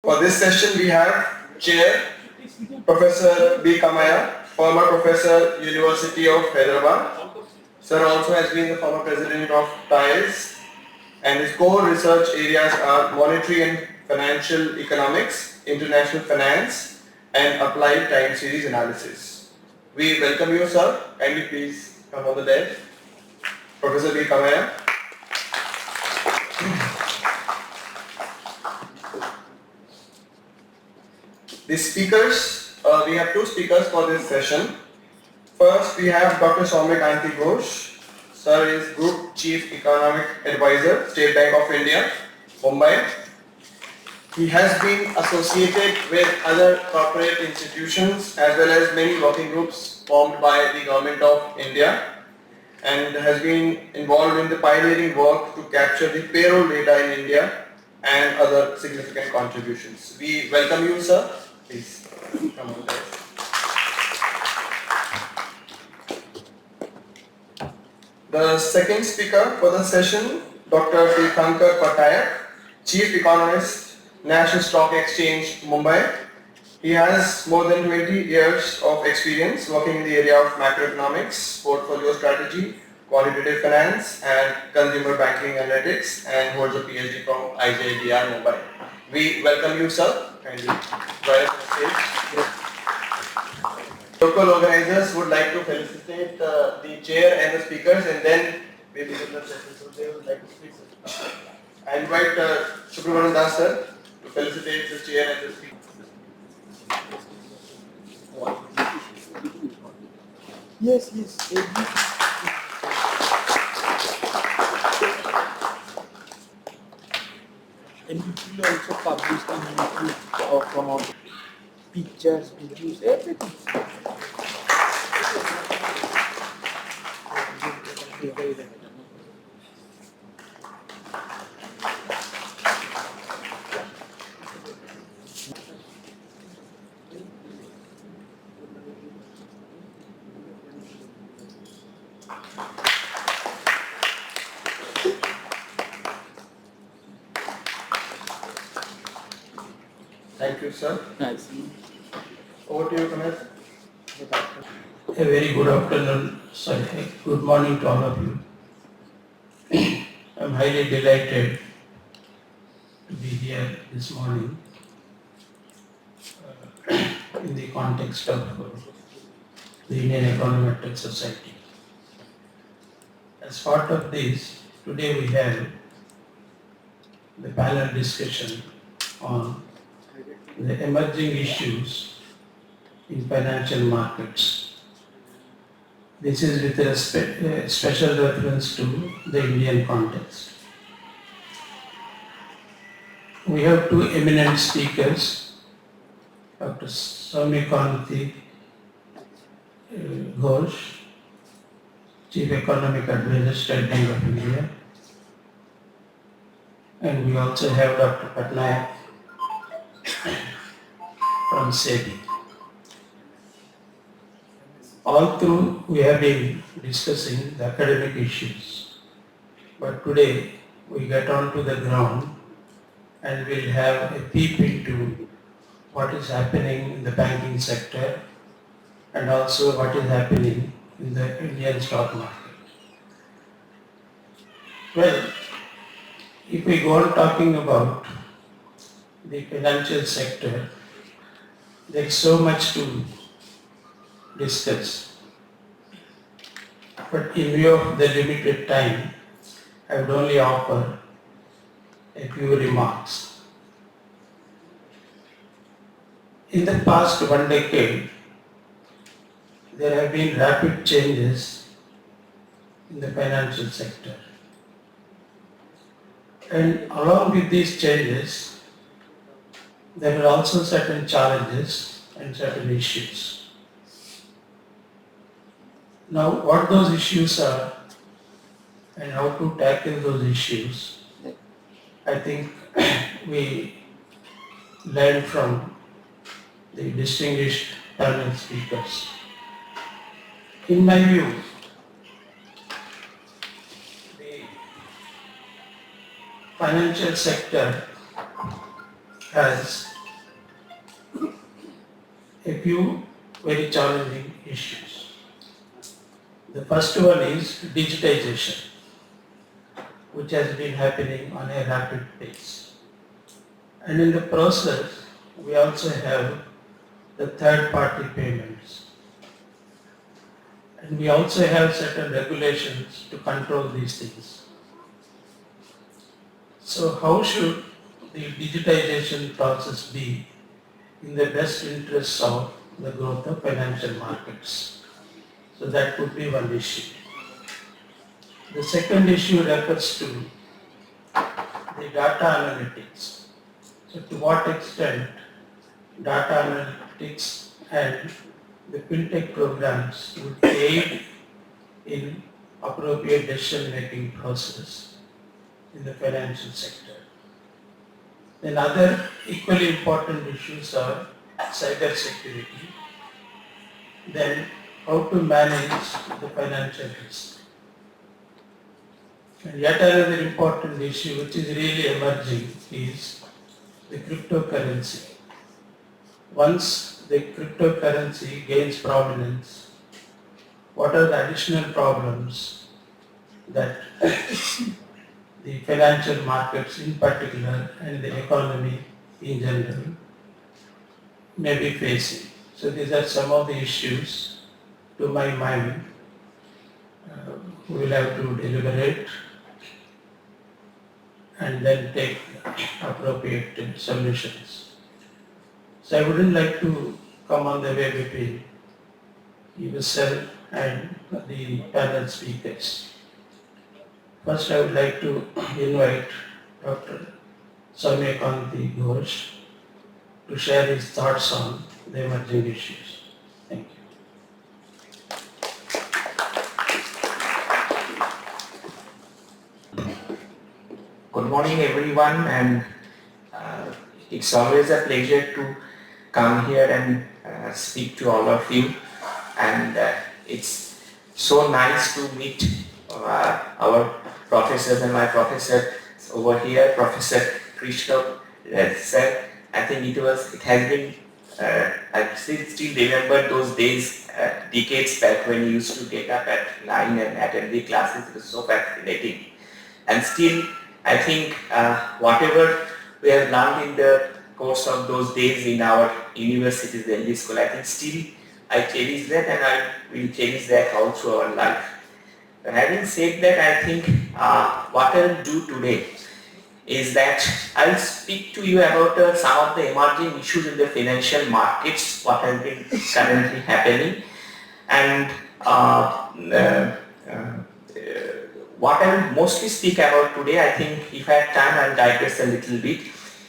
For this session, we have Chair Professor B. Kamaiah, former Professor, University of Hyderabad. Sir also has been the former President of TILES, and his core research areas are monetary and financial economics, international finance, and applied time series analysis. We welcome you, sir. Kindly please come on the dais. Professor B. Kamaiah. The speakers, we have two speakers for this session. First, we have Dr. Soumya Kanti Ghosh. Sir is Group Chief Economic Advisor, State Bank of India, Mumbai. He has been associated with other corporate institutions as well as many working groups formed by the Government of India, and has been involved in the pioneering work to capture the payroll data in India and other significant contributions. We welcome you, sir. Please come on, guys. The second speaker for the session, Dr. Tirthankar Patnaik, Chief Economist, National Stock Exchange, Mumbai. He has more than 20 years of experience working in the area of macroeconomics, portfolio strategy, quantitative finance, and consumer banking analytics, and holds a PhD from IJDR, Mumbai. We welcome you, sir. Kindly join us on stage. Local organizers would like to felicitate the chair and the speakers, and then we begin the session. So they would like to speak, sir. I invite Shukravan Das, sir, to felicitate the chair and the speaker. Yes. And it will also publish on YouTube or from our pictures, videos, everything. Thank you, sir. Nice. Over to you, Kamaiah. A very good afternoon, sorry, good morning to all of you. I'm highly delighted to be here this morning in the context of the Indian Econometric Society. As part of this, today we have the panel discussion on the emerging issues in financial markets. This is with a special reference to the Indian context. We have two eminent speakers, Dr. Soumya Kanti Ghosh, Chief Economic Advisor, State Bank of India, and we also have Dr. Patnaik from SEBI. All through we have been discussing the academic issues, but today we get on to the ground and we'll have a peep into what is happening in the banking sector and also what is happening in the Indian stock market. Well, if we go on talking about the financial sector, there is so much to discuss. But in view of the limited time, I would only offer a few remarks. In the past 1 decade, there have been rapid changes in the financial sector. And along with these changes, there are also certain challenges and certain issues. Now, what those issues are and how to tackle those issues, I think we learned from the distinguished panel speakers. In my view, the financial sector has a few very challenging issues. The first one is digitization, which has been happening on a rapid pace. And in the process, we also have the third-party payments. And we also have certain regulations to control these things. So how should the digitization process be in the best interests of the growth of financial markets? So that could be one issue. The second issue refers to the data analytics. So to what extent data analytics and the fintech programs would aid in appropriate decision-making process in the financial sector. Then other equally important issues are cyber security, then how to manage the financial risk. And yet another important issue which is really emerging is the cryptocurrency. Once the cryptocurrency gains prominence, what are the additional problems that the financial markets in particular and the economy in general may be facing? So these are some of the issues to my mind. We will have to deliberate and then take appropriate solutions. So I wouldn't like to come on the way between yourself and the panel speakers. First I would like to invite Dr. Soumya Kanti Ghosh to share his thoughts on the emerging issues. Thank you. Good morning everyone, and it's always a pleasure to come here and speak to all of you, and it's so nice to meet our professors and my professor over here, Professor Krishna said. I think it has been, I still remember those days, decades back when you used to get up at 9 and attend the classes. It was so fascinating. And still, I think whatever we have learned in the course of those days in our universities, Delhi school, I think still I cherish that, and I will cherish that all through our life. But having said that, I think what I will do today is that I will speak to you about some of the emerging issues in the financial markets, what has been currently happening, and what I will mostly speak about today, I think if I have time I will digress a little bit,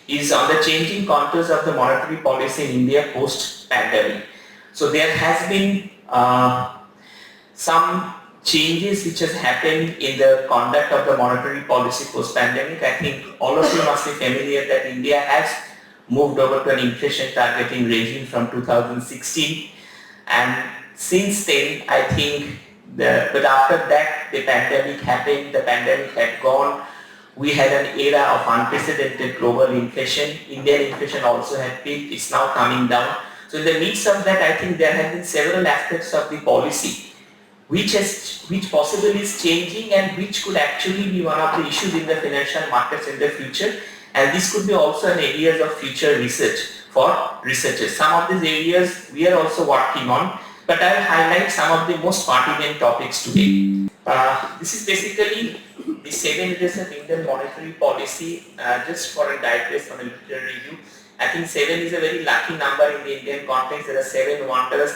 is on the changing contours of the monetary policy in India post-pandemic. So there has been some changes which has happened in the conduct of the monetary policy post-pandemic. I think all of you must be familiar that India has moved over to an inflation targeting regime from 2016, and since then I think but after that the pandemic happened, the pandemic had gone, we had an era of unprecedented global inflation. Indian inflation also had peaked, it's now coming down. So in the midst of that, I think there have been several aspects of the policy which possibly is changing and which could actually be one of the issues in the financial markets in the future, and this could be also an areas of future research for researchers. Some of these areas we are also working on, but I will highlight some of the most pertinent topics today. This is basically the 7 areas of Indian monetary policy. Just for a digress on a little review, I think 7 is a very lucky number in the Indian context. There are 7 wonders.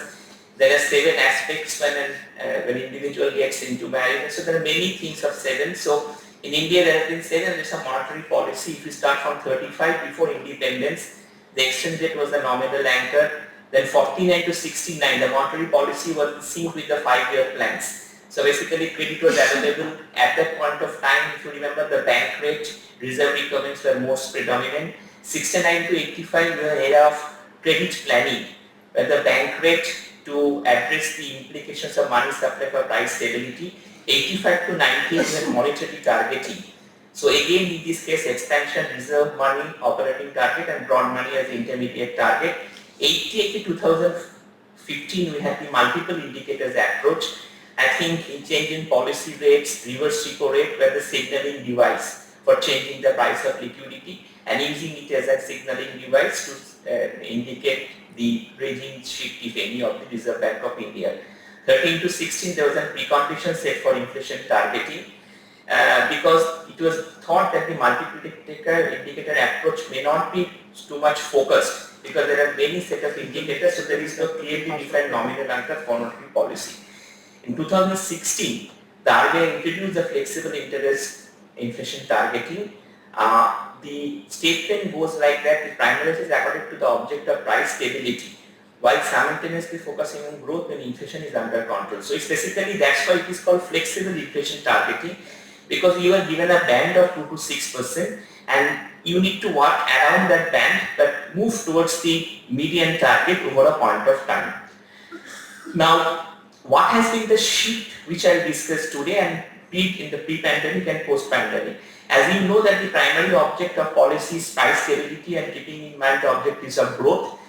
There are 7 aspects when an individual gets into marriage. So there are many things of 7. So in India there have been 7 areas of monetary policy. If we start from 35 before independence, the exchange rate was the nominal anchor. Then 49 to 69, the monetary policy was synced with the 5-year plans. So basically credit was available at that point of time. If you remember, the bank rate, reserve requirements were most predominant. 69 to 85 was an era of credit planning, where the bank rate to address the implications of money supply for price stability. 85 to 90 was monetary targeting. So again, in this case, expansion, reserve money, operating target, and broad money as intermediate target. 1988 to 2015, we had the multiple indicators approach. I think in changing policy rates, reverse repo rate were the signaling device for changing the price of liquidity and using it as a signaling device to indicate the regime shift, if any, of the Reserve Bank of India. 13 to 16, there was a precondition set for inflation targeting because it was thought that the multiple indicator approach may not be too much focused because there are many set of indicators, so there is no clearly defined nominal anchor for monetary policy. In 2016, the RBI introduced the flexible interest inflation targeting. The statement goes like that: the primary is according to the object of price stability, while simultaneously focusing on growth when inflation is under control. So it's basically, that's why it is called flexible inflation targeting, because you are given a band of 2 to 6% and you need to work around that band but move towards the median target over a point of time. Now, what has been the shift which I discussed today and in the pre-pandemic and post-pandemic? As you know that the primary object of policy is price stability and keeping in mind the objectives of growth.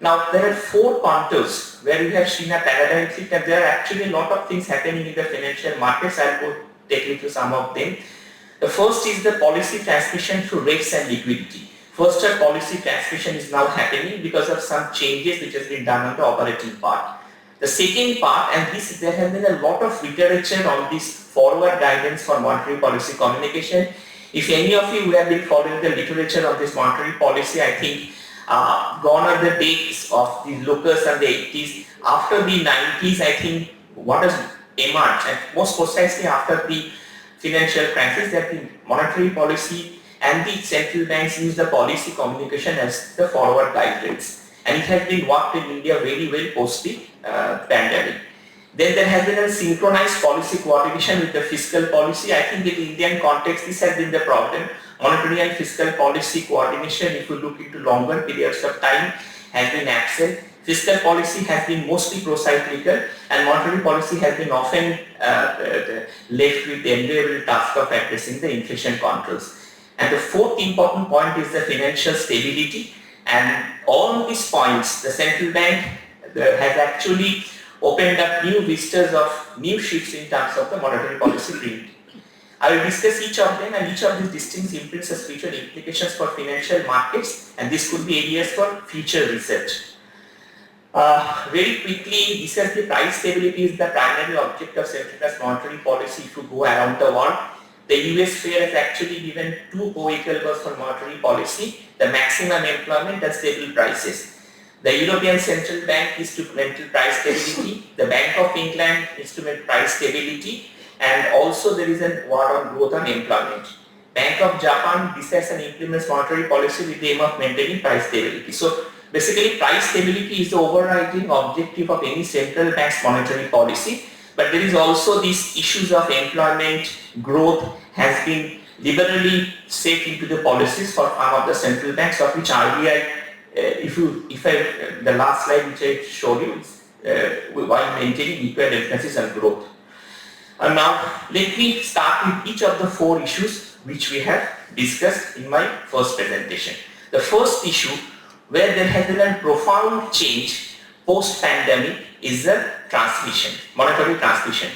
Now, there are 4 contours where we have seen a paradigm shift, and there are actually a lot of things happening in the financial markets. I'll go take you through some of them. The first is the policy transmission through rates and liquidity. First, policy transmission is now happening because of some changes which has been done on the operating part. The second part, and there has been a lot of literature on this forward guidance for monetary policy communication. If any of you have been following the literature on this monetary policy, I think gone are the days of the locus and the 80s. After the 90s, I think what has emerged, and most precisely after the financial crisis, that the monetary policy and the central banks use the policy communication as the forward guidance. And it has been worked in India very well post the pandemic. Then there has been a synchronized policy coordination with the fiscal policy. I think in the Indian context, this has been the problem. Monetary and fiscal policy coordination, if you look into longer periods of time, has been absent. Fiscal policy has been mostly pro-cyclical, and monetary policy has been often left with the enviable task of addressing the inflation controls. And the fourth important point is the financial stability. And all these points, the central bank has actually opened up new vistas of new shifts in terms of the monetary policy print. I will discuss each of them, and each of these distinct imprints has future implications for financial markets, and this could be areas for future research. Very quickly, this is the price stability is the primary object of central bank monetary policy. If you go around the world, the US Fed has actually given 2 co-equal for monetary policy: the maximum employment and stable prices. The European Central Bank is to maintain price stability, the Bank of England is to maintain price stability, and also there is a word on growth and employment. Bank of Japan decides and implements monetary policy with the aim of maintaining price stability. So basically, price stability is the overriding objective of any central bank's monetary policy, but there is also these issues of employment, growth has been liberally set into the policies for some of the central banks, of which RBI, the last slide which I showed you is while maintaining equal emphasis on growth. And now let me start with each of the 4 issues which we have discussed in my first presentation. The first issue where there has been a profound change post-pandemic is the transmission, monetary transmission.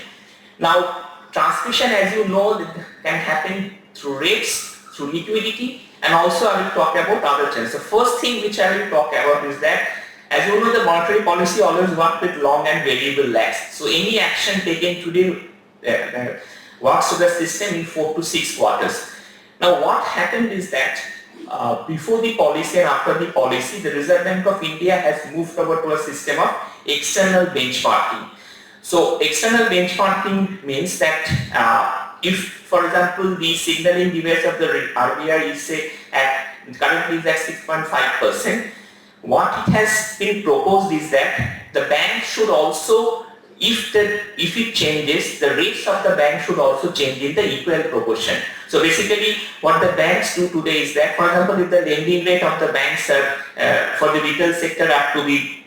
Now, transmission, as you know, can happen through rates, through liquidity, and also I will talk about other trends. The first thing which I will talk about is that, as you know, the monetary policy always works with long and variable lags. So any action taken today works to the system in 4 to 6 quarters. Now what happened is that before the policy and after the policy, the Reserve Bank of India has moved over to a system of external benchmarking. So external benchmarking means that if, for example, the signaling device of the RBI is say currently is at 6.5%, what it has been proposed is that the bank should also, if it changes, the rates of the bank should also change in the equal proportion. So basically, what the banks do today is that, for example, if the lending rate of the banks for the retail sector are to be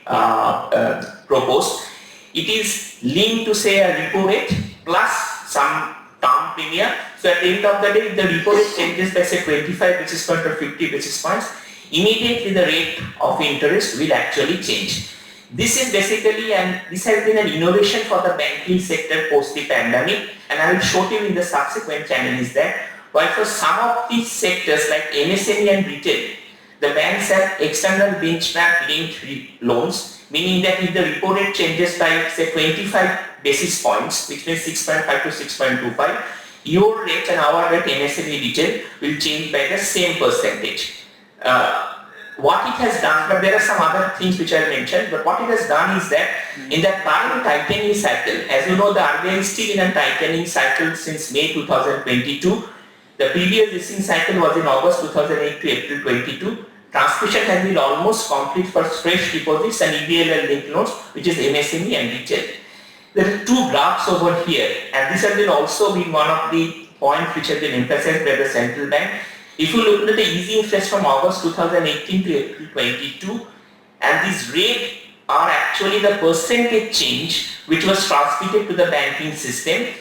proposed, it is linked to say a repo rate plus some term premium. So at the end of the day, if the repo rate changes by say 25 basis points or 50 basis points, immediately the rate of interest will actually change. This is basically, and this has been an innovation for the banking sector post the pandemic, and I will show you in the subsequent channel is that while for some of these sectors like MSME and retail, the banks have external benchmark linked loans, meaning that if the repo rate changes by say 25 basis points, which means 6.5 to 6.25, your rate and our rate MSME retail will change by the same percentage. What it has done, but there are some other things which I mentioned, but what it has done is that in the current tightening cycle, as you know, the RBI is still in a tightening cycle since May 2022. The previous easing cycle was in August 2008 to April 22. Transmission has been almost complete for fresh deposits and EBLL linked loans, which is MSME and retail. There are two graphs over here, and this has been also been one of the points which have been emphasized by the central bank. If you look at the easing phase from August 2018 to April 22, and these red are actually the percentage change which was transmitted to the banking system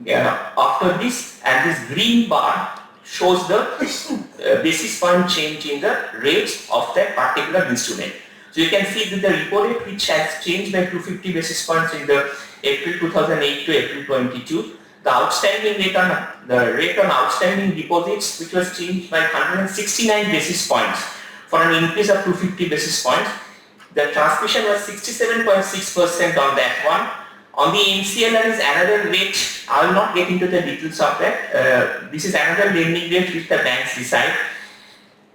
after this, and this green bar shows the basis point change in the rates of that particular instrument. So you can see that the repo rate which has changed by 250 basis points in the April 2008 to April 22, the outstanding rate on outstanding deposits which was changed by 169 basis points for an increase of 250 basis points. The transmission was 67.6% on that one. On the MCLR is another rate. I will not get into the details of that. This is another lending rate which the banks decide.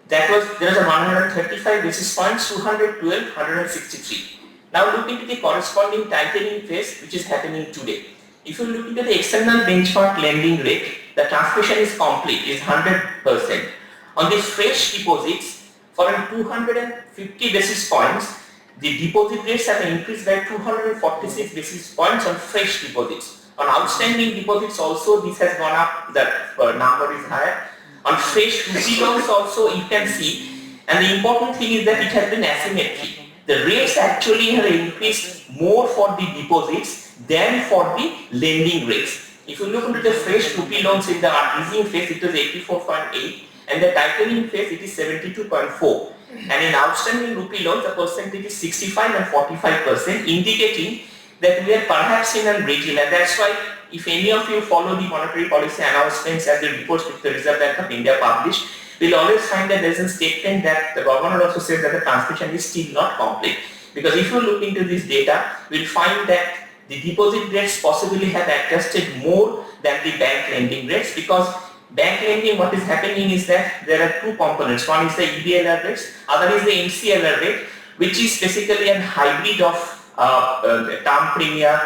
There was a 135 basis points, 212, 163. Now look into the corresponding tightening phase which is happening today. If you look into the external benchmark lending rate, the transmission is complete, is 100%. On the fresh deposits, for 250 basis points, the deposit rates have increased by 246 basis points on fresh deposits. On outstanding deposits also this has gone up, the number is higher. On fresh rupee loans also you can see, and the important thing is that it has been asymmetric. The rates actually have increased more for the deposits than for the lending rates. If you look into the fresh rupee loans in the easing phase, it was 84.8, and the tightening phase it is 72.4. And in outstanding rupee loans, the percentage is 65 and 45%, indicating that we are perhaps in a regime, and that's why if any of you follow the monetary policy announcements and the reports which the Reserve Bank of India published, we'll always find that there is a statement that the governor also says that the transmission is still not complete. Because if you look into this data, we'll find that the deposit rates possibly have adjusted more than the bank lending rates, because bank lending, what is happening is that there are two components. One is the EBLR rates, other is the MCLR rate, which is basically a hybrid of term premium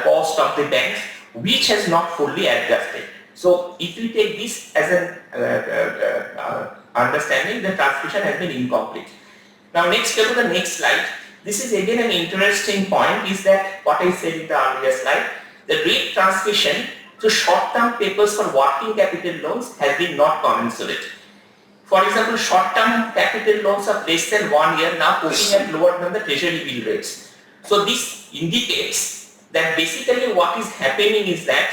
cost of the banks, which has not fully adjusted. So if you take this as an understanding, the transmission has been incomplete. Now next, go to the next slide. This is again an interesting point, is that what I said in the earlier slide, the rate transmission to short-term papers for working capital loans has been not commensurate. For example, short-term capital loans of less than 1 year now quoting at lower than the treasury bill rates. So this indicates that basically what is happening is that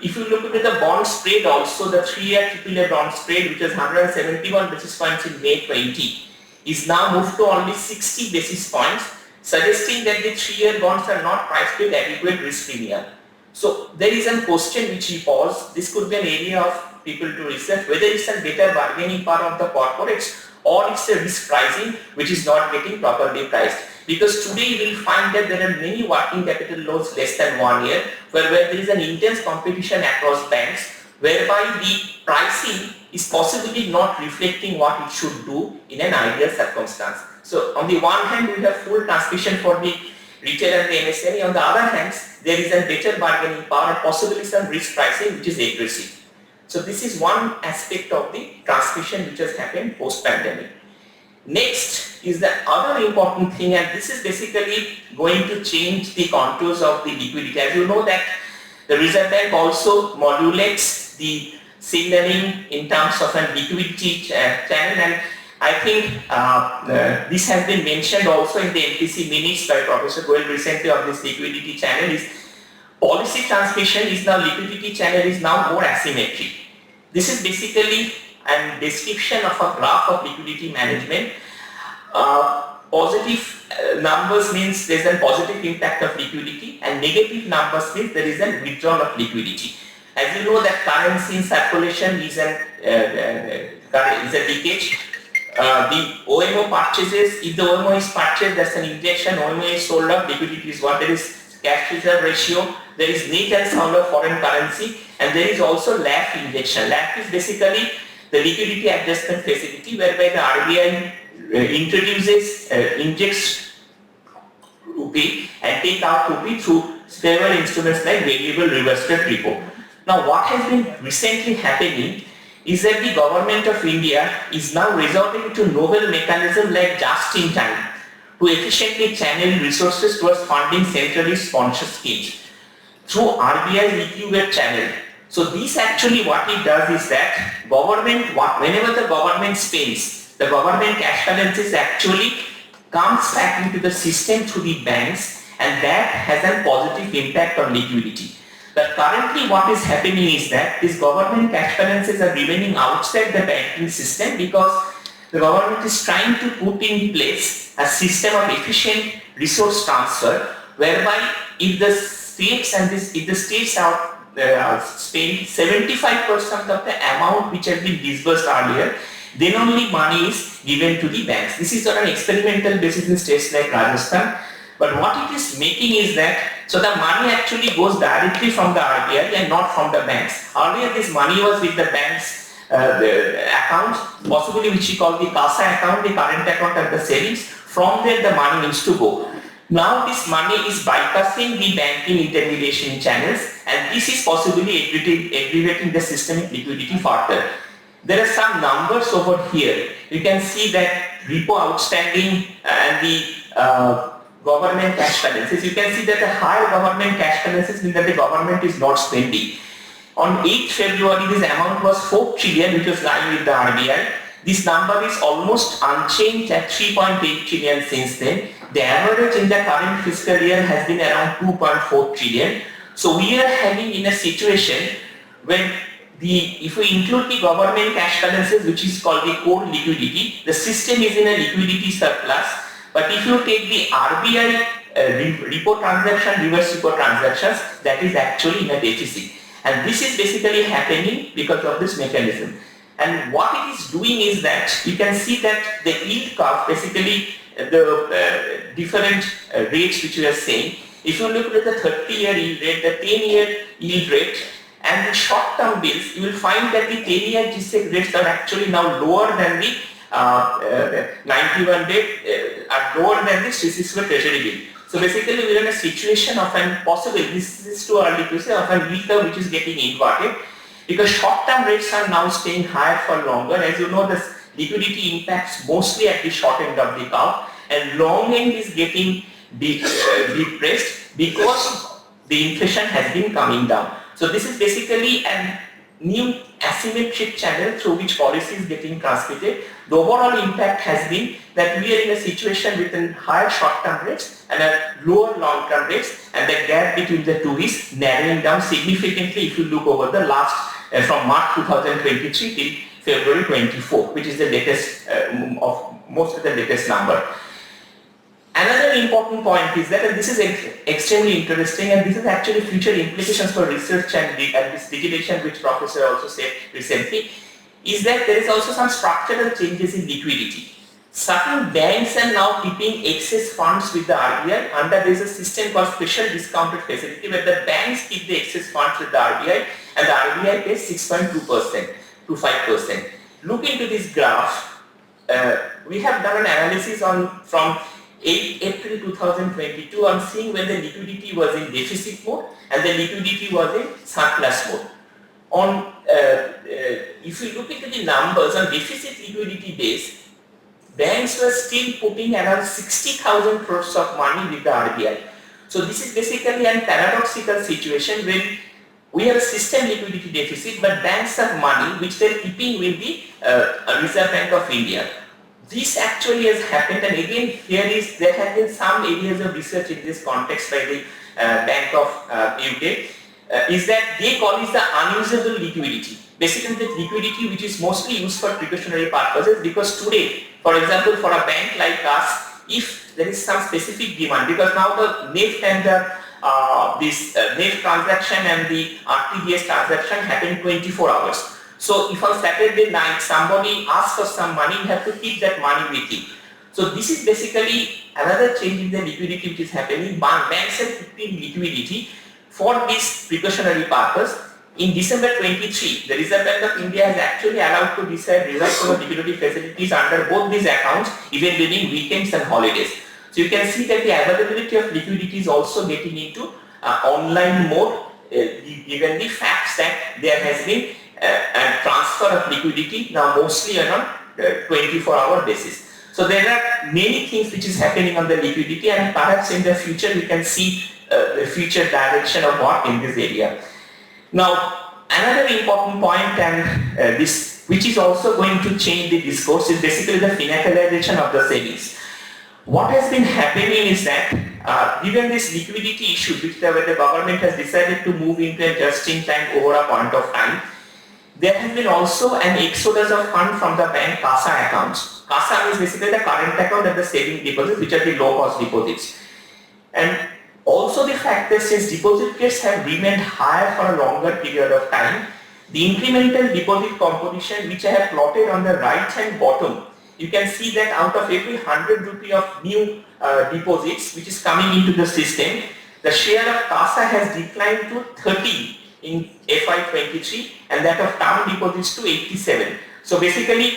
if you look at the bond spread also, the 3-year AAA bond spread, which was 171 basis points in May 20, is now moved to only 60 basis points, suggesting that the 3-year bonds are not priced with adequate risk premium. So there is a question which we pose. This could be an area of people to research, whether it's a better bargaining power of the corporates or it's a risk pricing which is not getting properly priced. Because today you will find that there are many working capital loans less than 1 year where there is an intense competition across banks, whereby the pricing is possibly not reflecting what it should do in an ideal circumstance. So on the one hand we have full transmission for the retail and the MSME, on the other hand there is a better bargaining power and possibly some risk pricing which is aggressive. So this is one aspect of the transmission which has happened post-pandemic. Next is the other important thing, and this is basically going to change the contours of the liquidity. As you know that the Reserve Bank also modulates the signaling in terms of a liquidity channel, and I think this has been mentioned also in the MPC minutes by Professor Goel recently of this liquidity channel. Is policy transmission is now, liquidity channel is now more asymmetric. This is basically, and description of a graph of liquidity management. Positive numbers means there is a positive impact of liquidity, and negative numbers means there is a withdrawal of liquidity. As you know, that currency in circulation is a leakage. The OMO purchases, if the OMO is purchased, that's an injection. OMO is sold off, liquidity is what? There is cash reserve ratio, there is net and sound of foreign currency, and there is also LAF injection. LAF is basically the liquidity adjustment facility, whereby the RBI injects rupee and take out rupee through several instruments like variable reverse rate repo. Now, what has been recently happening is that the government of India is now resorting to novel mechanism like just in time to efficiently channel resources towards funding centrally sponsored schemes through RBI's liquid channel. So this actually what it does is that whenever the government spends, the government cash balances actually comes back into the system through the banks, and that has a positive impact on liquidity. But currently what is happening is that these government cash balances are remaining outside the banking system because the government is trying to put in place a system of efficient resource transfer, whereby if the states are spend 75% of the amount which has been disbursed earlier, then only money is given to the banks. This is on an experimental basis in states like Rajasthan. But what it is making is that, so the money actually goes directly from the RBI and not from the banks. Earlier this money was with the banks' accounts, possibly which we call the CASA account, the current account and the savings. From there the money needs to go. Now this money is bypassing the banking intermediation channels, and this is possibly aggravating the systemic liquidity further. There are some numbers over here. You can see that repo outstanding and the government cash balances. You can see that the higher government cash balances mean that the government is not spending. On 8th February, this amount was 4 trillion, which was lying with the RBI. This number is almost unchanged at 3.8 trillion since then. The average in the current fiscal year has been around 2.4 trillion. So we are having in a situation when if we include the government cash balances, which is called the core liquidity, the system is in a liquidity surplus. But if you take the RBI repo transaction, reverse repo transactions, that is actually in a deficit. And this is basically happening because of this mechanism. And what it is doing is that you can see that the yield curve, basically the different rates which we are saying, if you look at the 30-year yield rate, the 10-year yield rate, and the short-term bills, you will find that the 10-year G-Sec rates are actually now lower than the 91-day, are lower than the 364 treasury bill. So basically we are in a situation of an possible, this is too early to say, of a yield curve which is getting inverted, because short-term rates are now staying higher for longer. As you know, this liquidity impacts mostly at the short end of the curve, and long end is getting depressed because the inflation has been coming down. So this is basically a new asymmetric channel through which policy is getting transmitted. The overall impact has been that we are in a situation with a higher short-term rates and a lower long-term rates, and the gap between the two is narrowing down significantly if you look over the last, from March 2023 till February 24, which is the latest, of most of the latest number. Another important point is that, and this is extremely interesting, and this is actually future implications for research and this digitization, which Professor also said recently, is that there is also some structural changes in liquidity. Certain banks are now keeping excess funds with the RBI under there is a system called special discounted facility, where the banks keep the excess funds with the RBI and the RBI pays 6.2% to 5%. Look into this graph. We have done an analysis from 8 April 2022 on seeing when the liquidity was in deficit mode and the liquidity was in surplus mode. On if you look into the numbers on deficit liquidity base, banks were still putting around 60,000 crores of money with the RBI. So this is basically a paradoxical situation when we have a system liquidity deficit, but banks have money which they are keeping with the Reserve Bank of India. This actually has happened, and again there have been some areas of research in this context by the Bank of UK. is that they call it the unusable liquidity. Basically the liquidity which is mostly used for precautionary purposes, because today, for example, for a bank like us, if there is some specific demand, because now the NEFT and the NEFT transaction and the RTGS transaction happen 24 hours. So if on Saturday night somebody asks for some money, you have to keep that money with you. So this is basically another change in the liquidity which is happening. Banks have keeping liquidity for this precautionary purpose. In December 23, the Reserve Bank of India has actually allowed to decide reversal of liquidity facilities under both these accounts, even during weekends and holidays. So you can see that the availability of liquidity is also getting into online mode, given the facts that there has been a transfer of liquidity now mostly on a 24-hour basis. So there are many things which is happening on the liquidity, and perhaps in the future we can see the future direction of what in this area. Now, another important point, and this which is also going to change the discourse, is basically the financialization of the savings. What has been happening is that given this liquidity issue, which the government has decided to move into a just-in-time over a point of time, there has been also an exodus of funds from the bank CASA accounts. CASA is basically the current account and the saving deposits, which are the low-cost deposits. And also the fact that since deposit rates have remained higher for a longer period of time, the incremental deposit composition, which I have plotted on the right hand bottom, you can see that out of every 100 rupee of new deposits which is coming into the system, the share of CASA has declined to 30 in FY23 and that of term deposits to 87. So basically,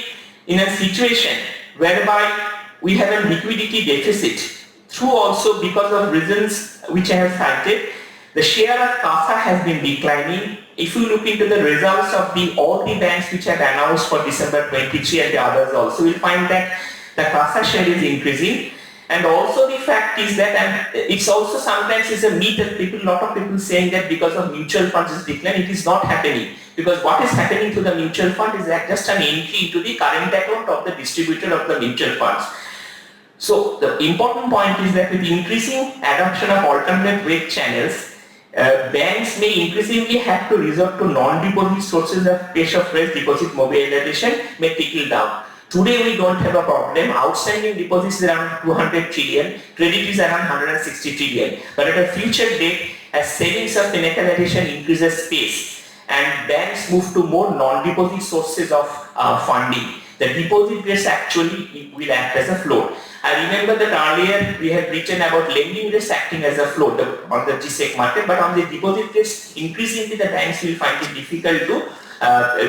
in a situation whereby we have a liquidity deficit, through also because of reasons which I have cited, the share of CASA has been declining. If you look into the results of all the banks which have announced for December 23 and the others also, you'll find that the CASA share is increasing. And also the fact is that, and it's also sometimes is a myth that a lot of people saying that because of mutual funds is declining, it is not happening. Because what is happening to the mutual fund is that just an entry into the current account of the distributor of the mutual funds. So the important point is that with increasing adoption of alternate rate channels, banks may increasingly have to resort to non-deposit sources of cash of fresh deposit mobilization may trickle down. Today we don't have a problem. Outstanding deposits is around 200 trillion, credit is around 160 trillion. But at a future date, as savings of financialization increases pace and banks move to more non-deposit sources of funding, the deposit rates actually will act as a floor. I remember that earlier we had written about lending rates acting as a floor on the GSEC market, but on the deposit rates, increasingly the banks will find it difficult to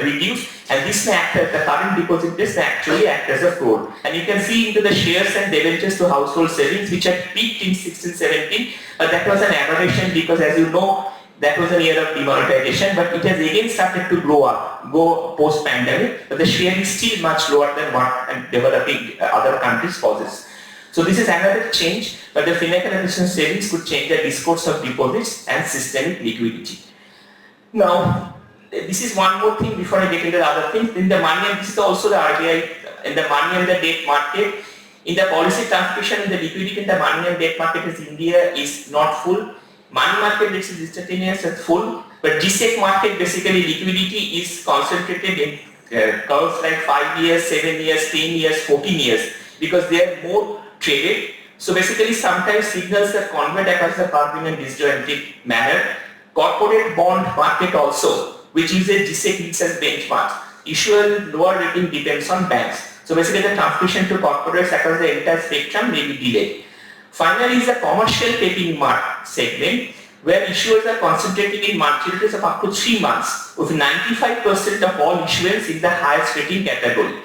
reduce, and this may act as the current deposit rates may actually act as a floor. And you can see into the shares and debentures to household savings, which had peaked in 16-17, but that was an aberration because, as you know, that was a year of demonetization, but it has again started to go post-pandemic, but the share is still much lower than what developing other countries possess. So this is another change, but the financialization savings could change the discourse of deposits and systemic liquidity. Now, this is one more thing before I get into the other things. In the money, and this is also the RBI, in the money and the debt market, in the policy transmission, the liquidity in the money and debt market as India is not full. Money market is instantaneous and full, but GSEC market basically liquidity is concentrated in curves like 5 years, 7 years, 10 years, 14 years, because they are more traded. So basically sometimes signals are conveyed across the curve in a disjointed manner. Corporate bond market also, which uses GSEC yields as benchmarks. Issuer lower rating depends on banks. So basically the transmission to corporates across the entire spectrum may be delayed. Finally is the commercial paper market segment, where issuers are concentrating in maturities of up to 3 months, with 95% of all issuance in the highest rating category.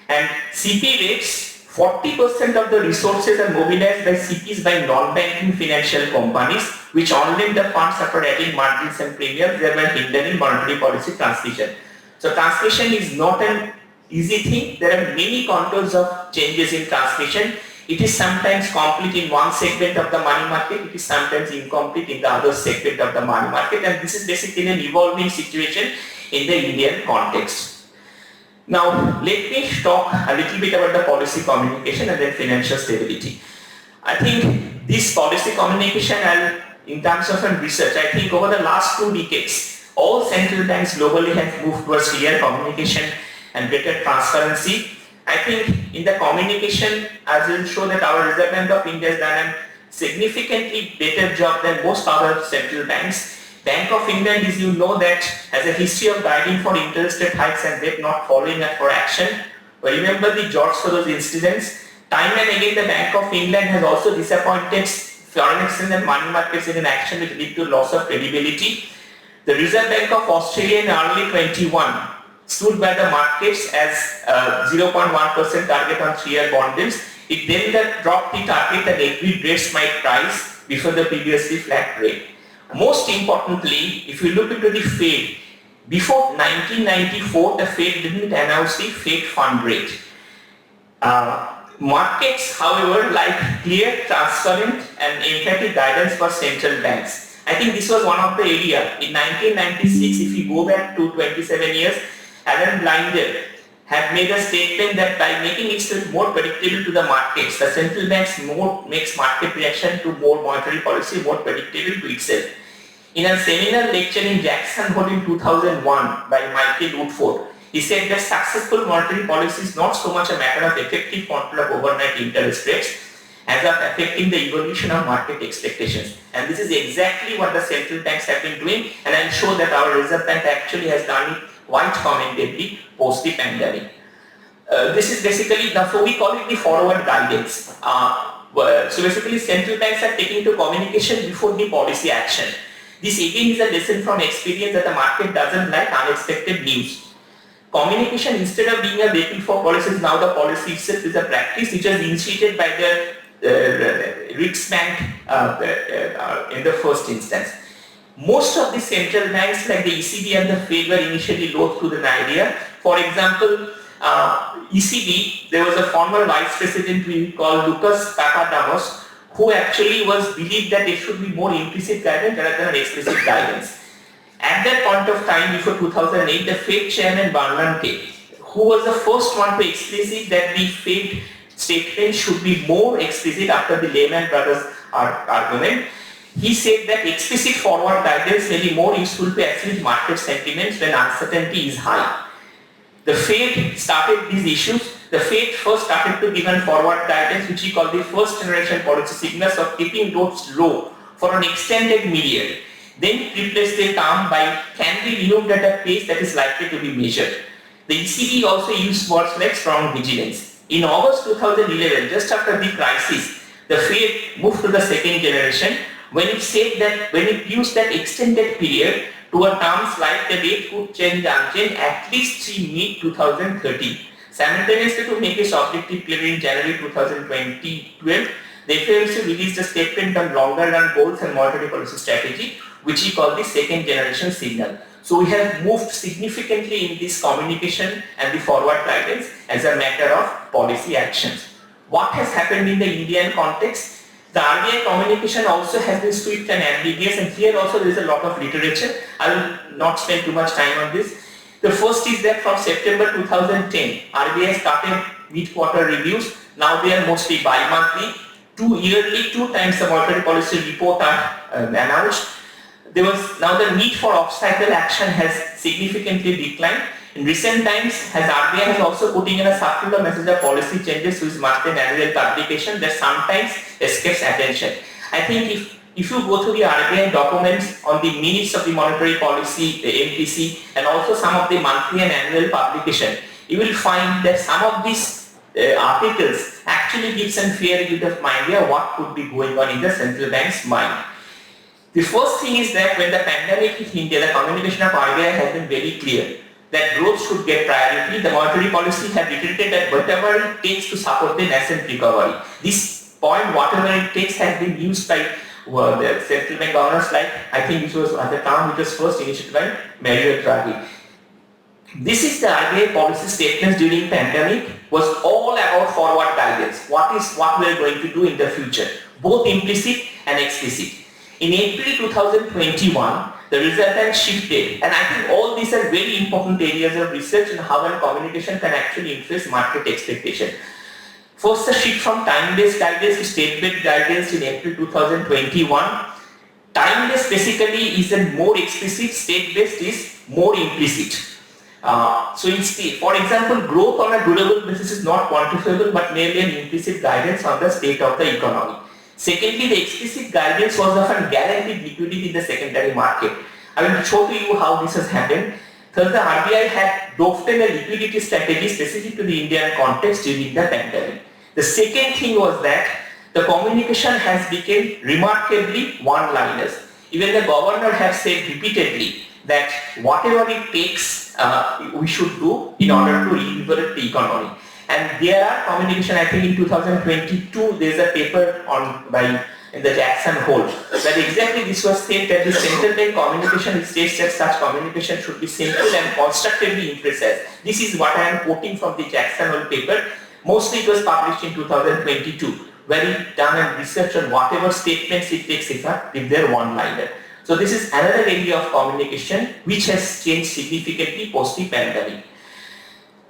And CP rates, 40% of the resources are mobilized by CPs by non-banking financial companies, which on-lend the funds after adding margins and premiums, thereby hindering monetary policy transmission. So transmission is not an easy thing. There are many contours of changes in transmission. It is sometimes complete in one segment of the money market, it is sometimes incomplete in the other segment of the money market, and this is basically an evolving situation in the Indian context. Now, let me talk a little bit about the policy communication and then financial stability. I think this policy communication, I'll in terms of research, I think over the last 2 decades, all central banks globally have moved towards clear communication and greater transparency. I think in the communication, I will show that our Reserve Bank of India has done a significantly better job than most other central banks. Bank of England, as you know, that has a history of guiding for interest rate hikes and debt not following up for action. But remember the George Soros incidents. Time and again, the Bank of England has also disappointed foreign exchange and money markets in an action which lead to loss of credibility. The Reserve Bank of Australia in early 21 stood by the markets as 0.1% target on 3-year bond yields. It then dropped the target and agreed rates might rise before the previously flat rate. Most importantly, if you look into the Fed, before 1994, the Fed didn't announce the Fed fund rate. Markets, however, like clear, transparent and emphatic guidance for central banks. I think this was one of the areas. In 1996, if you go back to 27 years, Alan Blinder had made a statement that by making itself more predictable to the markets, the central banks makes market reaction to more monetary policy more predictable to itself. In a seminar lecture in Jackson Hole in 2001 by Michael Woodford, he said that successful monetary policy is not so much a matter of effective control of overnight interest rates as of affecting the evolution of market expectations. And this is exactly what the central banks have been doing, and I'm sure that our Reserve Bank actually has done it quite commendably post the pandemic. This is basically, so we call it the forward guidance. So basically central banks are taking to communication before the policy action. This again is a lesson from experience that the market doesn't like unexpected news. Communication, instead of being a vehicle for policies, now the policy itself is a practice which was initiated by the Riksbank in the first instance. Most of the central banks like the ECB and the Fed were initially loath to the idea. For example, ECB, there was a former vice president we call Lucas Papadamos, who actually was believed that there should be more implicit guidance rather than explicit guidance. At that point of time, before 2008, the Fed chairman Bernanke, who was the first one to explicit that the Fed statement should be more explicit after the Lehman Brothers argument, he said that explicit forward guidance may be more useful to assuage market sentiments when uncertainty is high. The Fed started these issues. The Fed first started to give a forward guidance which he called the first generation policy signals of keeping rates low for an extended period. Then replaced the term by can be removed at a pace that is likely to be measured. The ECB also used words like strong vigilance. In August 2011, just after the crisis, the Fed moved to the second generation when it said that when it used that extended period to a terms like the rate could change unchanged at least till mid-2030. Simultaneously, to make its objective clear in January 2012, the FOMC released a statement on longer-run goals and monetary policy strategy, which he called the second generation signal. So we have moved significantly in this communication and the forward guidance as a matter of policy actions. What has happened in the Indian context? The RBI communication also has been swift and ambiguous, and here also there is a lot of literature. I will not spend too much time on this. The first is that from September 2010, RBI started mid-quarter reviews. Now they are mostly bi-monthly. Two times the monetary policy report are announced. There was now the need for off-cycle action has significantly declined. In recent times, RBI has also putting in a circular message of policy changes to its monthly and annual publication that sometimes escapes attention. I think if you go through the RBI documents on the minutes of the monetary policy, the MPC, and also some of the monthly and annual publication, you will find that some of these articles actually give some fair bit of idea what could be going on in the central bank's mind. The first thing is that when the pandemic hit India, the communication of RBI has been very clear that growth should get priority. The monetary policy had reiterated that whatever it takes to support the nascent recovery. This point, whatever it takes, has been used by the central bank governors, like I think this was at the time which was first initiated by Mario Draghi. This is the RBI policy statements during pandemic was all about forward guidance. What we are going to do in the future, both implicit and explicit. In April 2021, the Reserve Bank shifted, and I think all these are very important areas of research and how and communication can actually influence market expectation. First, the shift from time-based guidance to state-based guidance in April 2021. Timeless basically is a more explicit, state-based is more implicit. So for example, growth on a durable basis is not quantifiable but merely an implicit guidance on the state of the economy. Secondly, the explicit guidance was often guaranteed liquidity in the secondary market. I will show to you how this has happened. Thus, the RBI had adopted a liquidity strategy specific to the Indian context during the pandemic. The second thing was that the communication has become remarkably one-liners. Even the governor has said repeatedly that whatever it takes we should do in order to reinvigorate the economy. And there are communication, I think in 2022 there is a paper in the Jackson Hole that exactly this was said that the central bank communication states that such communication should be simple and constructively imprecise. This is what I am quoting from the Jackson Hole paper. Mostly it was published in 2022, where it done a research on whatever statements it takes if they're one-liner. So this is another area of communication which has changed significantly post the pandemic.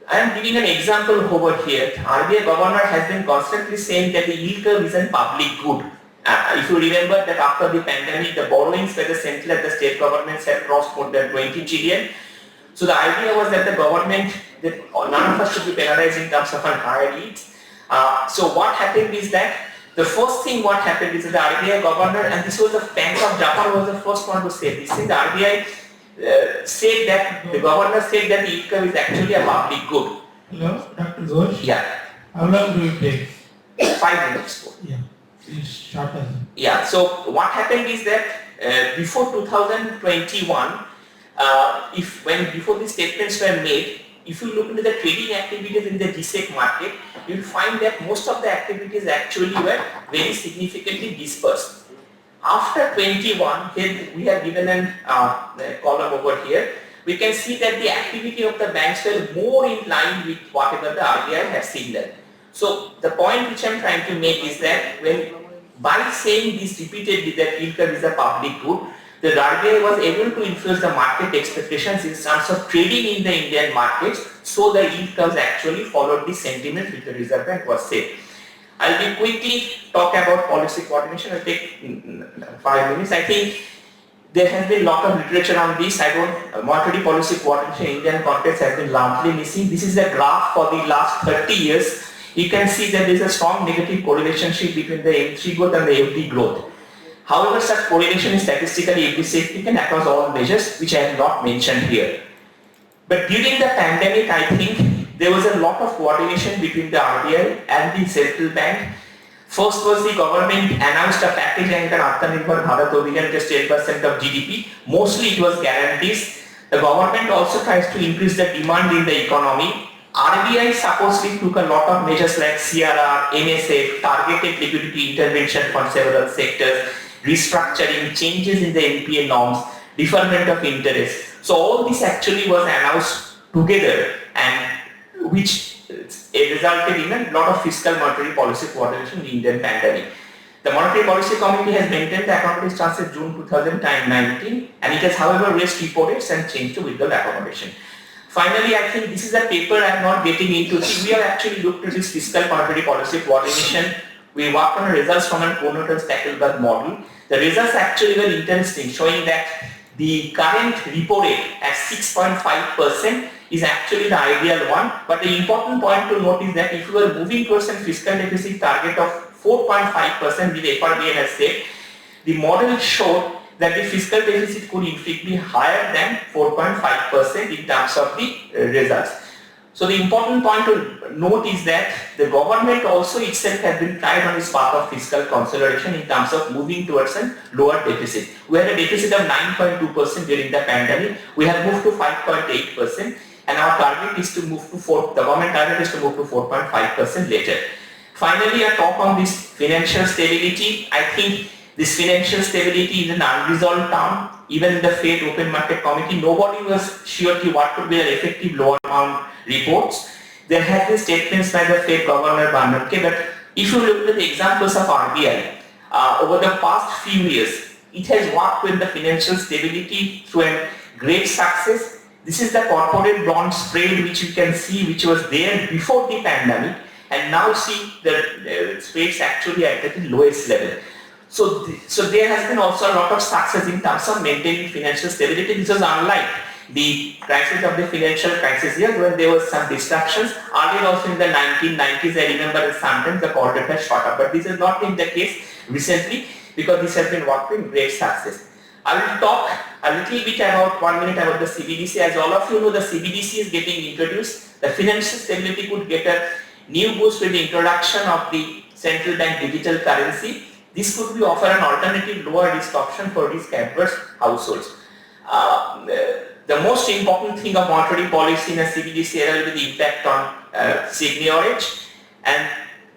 I am giving an example over here. RBI governor has been constantly saying that the yield curve is a public good. If you remember that after the pandemic, the borrowings by the central and the state governments had crossed more than 20 trillion. So the idea was that the government, that none of us should be penalized in terms of higher yields. So what happened is that the first thing what happened is that the RBI governor, and this was the Bank of Japan was the first one to say this. The RBI said that the governor said that the yield curve is actually a public good. Hello, Dr. Ghosh? Yeah. How long do you take? 5 minutes. Yeah, it's shorter. Yeah, so what happened is that before 2021, before these statements were made, if you look into the trading activities in the GSEC market, you will find that most of the activities actually were very significantly dispersed. After 21, here we have given a column over here. We can see that the activity of the banks were more in line with whatever the RBI has signaled. So the point which I am trying to make is that by saying this repeatedly that yield curve is a public good, the RBI was able to influence the market expectations in terms of trading in the Indian markets, so the yield curves actually followed the sentiment which the Reserve Bank was saying. I will quickly talk about policy coordination. I will take 5 minutes. I think there has been a lot of literature on this. Monetary policy coordination in Indian context has been largely missing. This is a graph for the last 30 years. You can see that there is a strong negative correlation between the M3 growth and the FD growth. However, such correlation is statistically insignificant across all measures, which I have not mentioned here. But during the pandemic, I think there was a lot of coordination between the RBI and the central bank. First was the government announced a package and an Atmanirbhar Bharat Abhiyan, just 10% of GDP. Mostly it was guarantees. The government also tries to increase the demand in the economy. RBI supposedly took a lot of measures like CRR, NSF, targeted liquidity intervention for several sectors, restructuring, changes in the NPA norms, deferment of interest. So all this actually was announced together, and which resulted in a lot of fiscal monetary policy coordination in the Indian pandemic. The Monetary Policy Committee has maintained the accommodation stance since June 2019, and it has however raised repo rates and changed to withdrawal accommodation. Finally, I think this is a paper I am not getting into. See, we have actually looked at this fiscal monetary policy coordination. We worked on results from an Conotan Stackelberg model. The results actually were interesting, showing that the current repo rate at 6.5% is actually the ideal one. But the important point to note is that if you are moving towards a fiscal deficit target of 4.5%, with FRBN has said, the model showed that the fiscal deficit could in fact be higher than 4.5% in terms of the results. So the important point to note is that the government also itself has been tried on its path of fiscal consolidation in terms of moving towards a lower deficit. We had a deficit of 9.2% during the pandemic. We have moved to 5.8%, and our target is to move to the government target is to move to 4.5% later. Finally, a talk on this financial stability. I think this financial stability is an unresolved term. Even in the Fed Open Market Committee, nobody was sure what could be an effective lower bound reports. There have been statements by the Fed Governor Bhawan, but if you look at the examples of RBI, over the past few years, it has worked with the financial stability through a great success. This is the corporate bond spread which you can see, which was there before the pandemic, and now see the spreads actually at the lowest level. So there has been also a lot of success in terms of maintaining financial stability. This was unlike the crisis of the financial crisis years when there was some disruptions. Earlier also in the 1990s, I remember sometimes the bond rate has shot up, but this has not been the case recently because this has been worked with great success. I will talk a little bit about 1 minute about the CBDC. As all of you know, the CBDC is getting introduced. The financial stability could get a new boost with the introduction of the central bank digital currency. This could be offer an alternative lower risk option for risk adverse households. The most important thing of monetary policy in a CBDC era will be the impact on seigniorage, and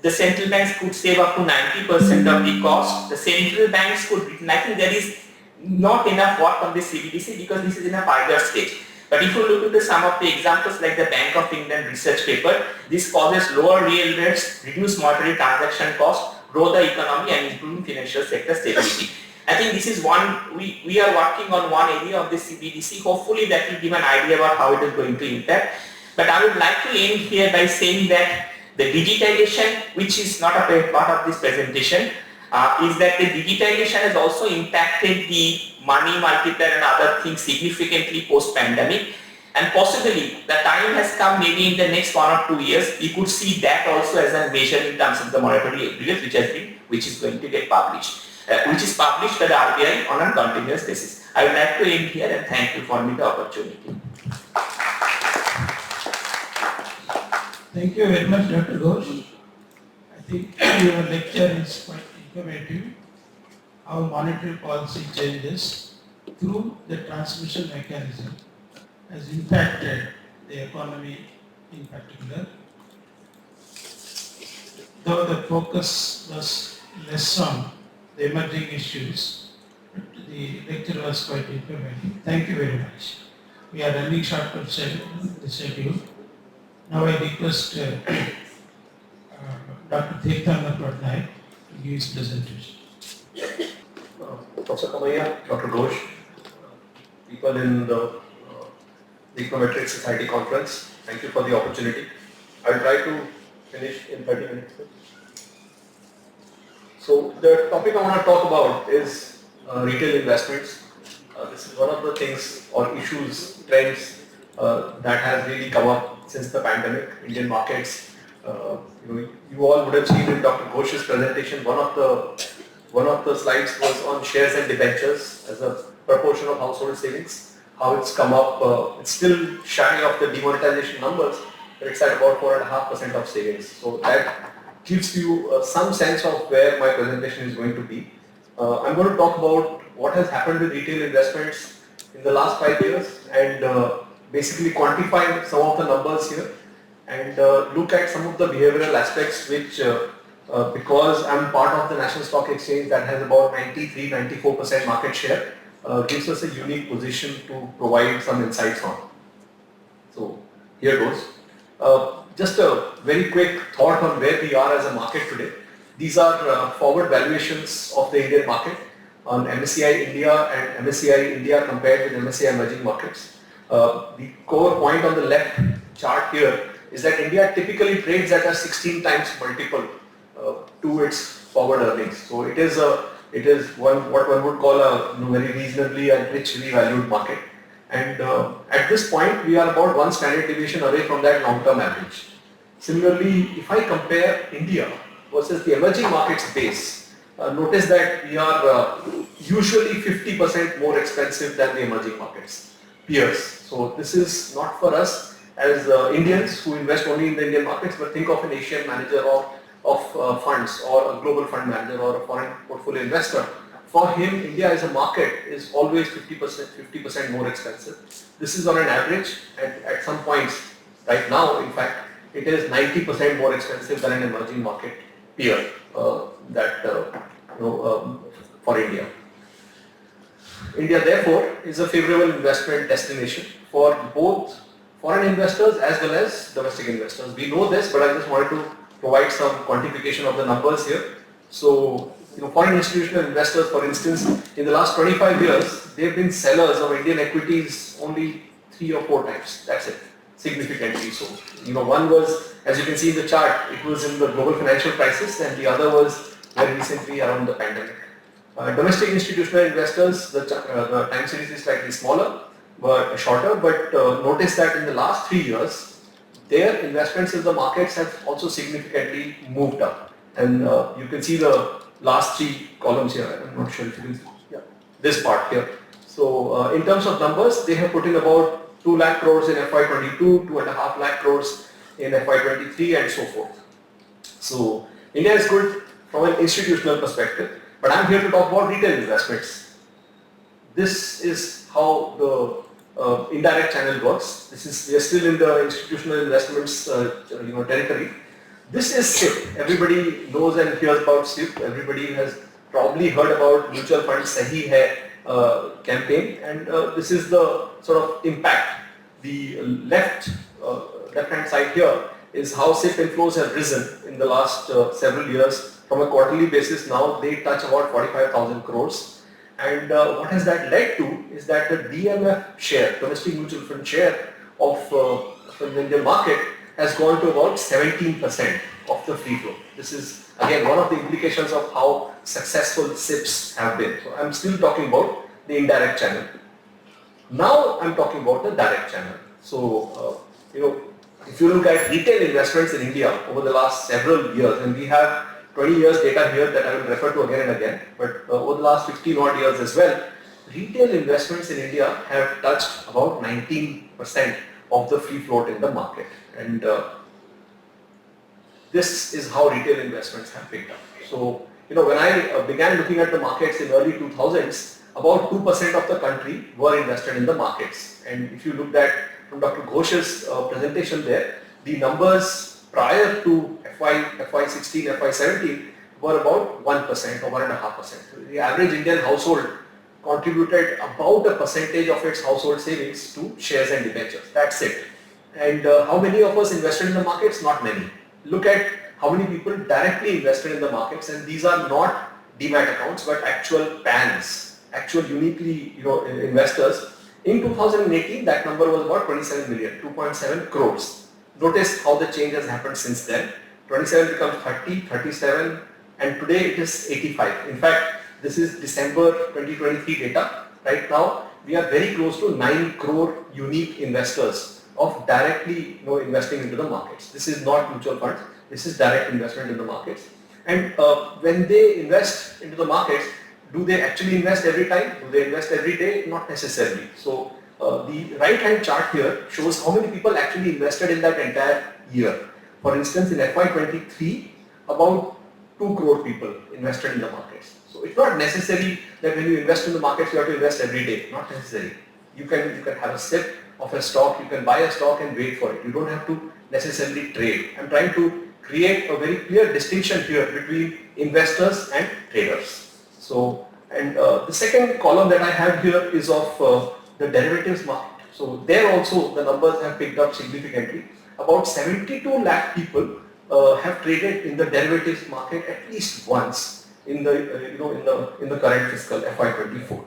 the central banks could save up to 90% of the cost. The central banks could, I think there is not enough work on this CBDC because this is in a pilot stage. But if you look at some of the examples like the Bank of England research paper, this causes lower real rates, reduce monetary transaction cost, grow the economy and improve financial sector stability. I think this is one, we are working on one area of the CBDC. Hopefully that will give an idea about how it is going to impact. But I would like to end here by saying that the digitalization, which is not a part of this presentation, is that the digitalization has also impacted the money multiplier and other things significantly post-pandemic. And possibly the time has come maybe in the next 1 or 2 years, we could see that also as a measure in terms of the monetary aggregate which is going to get published. Which is published by the RBI on a continuous basis. I would like to end here and thank you for me the opportunity. Thank you very much, Dr. Ghosh. I think your lecture is quite informative. How monetary policy changes through the transmission mechanism has impacted the economy in particular. Though the focus was less on the emerging issues, but the lecture was quite informative. Thank you very much. We are running short of the schedule. Now I request Dr. Tirthankar Patnaik to give his presentation. Professor Kamaiah, Dr. Ghosh, people in the Econometric Society Conference, thank you for the opportunity. I will try to finish in 30 minutes. So the topic I want to talk about is retail investments. This is one of the things or issues, trends that has really come up since the pandemic. Indian markets, you all would have seen in Dr. Ghosh's presentation, one of the slides was on shares and debentures as a proportion of household savings. How it's come up, it's still shy of the demonetization numbers, but it's at about 4.5% of savings. So that gives you some sense of where my presentation is going to be. I'm going to talk about what has happened with retail investments in the last 5 years and basically quantify some of the numbers here and look at some of the behavioral aspects which because I'm part of the National Stock Exchange that has about 93-94% market share, gives us a unique position to provide some insights on. So here goes. Just a very quick thought on where we are as a market today. These are forward valuations of the Indian market on MSCI India and MSCI India compared with MSCI emerging markets. The core point on the left chart here is that India typically trades at a 16 times multiple to its forward earnings. So it is what one would call a very reasonably and richly valued market. And at this point, we are about one standard deviation away from that long-term average. Similarly, if I compare India versus the emerging markets base, notice that we are usually 50% more expensive than the emerging markets peers. So this is not for us as Indians who invest only in the Indian markets, but think of an Asian manager of funds or a global fund manager or a foreign portfolio investor. For him, India as a market is always 50% more expensive. This is on an average, and at some points, right now, in fact, it is 90% more expensive than an emerging market peer for India. India, therefore, is a favorable investment destination for both foreign investors as well as domestic investors. We know this, but I just wanted to provide some quantification of the numbers here. So, foreign institutional investors, for instance, in the last 25 years, they've been sellers of Indian equities only 3 or 4 times. That's it, significantly so. One was, as you can see in the chart, it was in the global financial crisis, and the other was very recently around the pandemic. Domestic institutional investors, the time series is slightly smaller, but shorter, but notice that in the last 3 years, their investments in the markets have also significantly moved up. And you can see the last 3 columns here. I'm not sure if you can see this part here. So in terms of numbers, they have put in about 2 lakh crores in FY22, 2.5 lakh crores in FY23 and so forth. So India is good from an institutional perspective, but I'm here to talk about retail investments. This is how the indirect channel works. We are still in the institutional investments territory. This is SIP. Everybody knows and hears about SIP. Everybody has probably heard about mutual fund Sahi Hai campaign, and this is the sort of impact. The left-hand side here is how SIP inflows have risen in the last several years. From a quarterly basis now, they touch about 45,000 crores. And what has that led to is that the DMF share, domestic mutual fund share of the Indian market has gone to about 17% of the free flow. This is again one of the implications of how successful SIPs have been. So I'm still talking about the indirect channel. Now I'm talking about the direct channel. So if you look at retail investments in India over the last several years, and we have 20 years data here that I will refer to again and again, but over the last 15 odd years as well, retail investments in India have touched about 19% of the free float in the market. And this is how retail investments have picked up. So, when I began looking at the markets in early 2000s, about 2% of the country were invested in the markets. And if you looked at from Dr. Ghosh's presentation there, the numbers prior to FY16, FY17 were about 1% or 1.5%. The average Indian household contributed about a percentage of its household savings to shares and debentures. That's it. And how many of us invested in the markets? Not many. Look at how many people directly invested in the markets, and these are not demat accounts but actual PANs, actual uniquely investors. In 2018, that number was about 27 million, 2.7 crores. Notice how the change has happened since then. 27 becomes 30, 37, and today it is 85. In fact, this is December 2023 data. Right now, we are very close to 9 crore unique investors of directly investing into the markets. This is not mutual funds. This is direct investment in the markets. And when they invest into the markets, do they actually invest every time? Do they invest every day? Not necessarily. So the right hand chart here shows how many people actually invested in that entire year. For instance, in FY23, about 2 crore people invested in the markets. So it's not necessary that when you invest in the markets, you have to invest every day. Not necessary. You can have a sip of a stock, you can buy a stock and wait for it. You don't have to necessarily trade. I'm trying to create a very clear distinction here between investors and traders. So, and the second column that I have here is of the derivatives market. So there also the numbers have picked up significantly. About 72 lakh people have traded in the derivatives market at least once in the in the current fiscal FY24.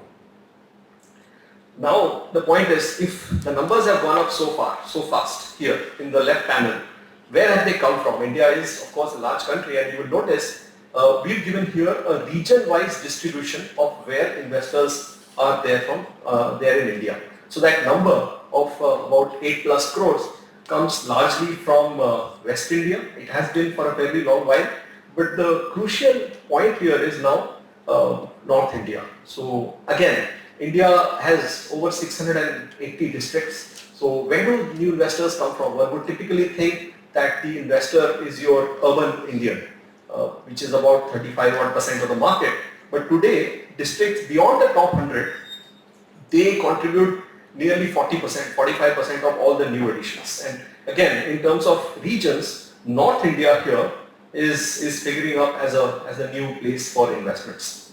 Now the point is, if the numbers have gone up so fast here in the left panel, where have they come from? India is of course a large country, and you will notice we've given here a region-wise distribution of where investors are there in India. So that number of about 8+ crores comes largely from West India. It has been for a very long while, but the crucial point here is now North India. So again, India has over 680 districts. So where do new investors come from? One would typically think that the investor is your urban Indian, which is about 35% of the market. But today, districts beyond the top 100, they contribute nearly 40%, 45% of all the new additions. And again, in terms of regions, North India here is figuring up as a new place for investments.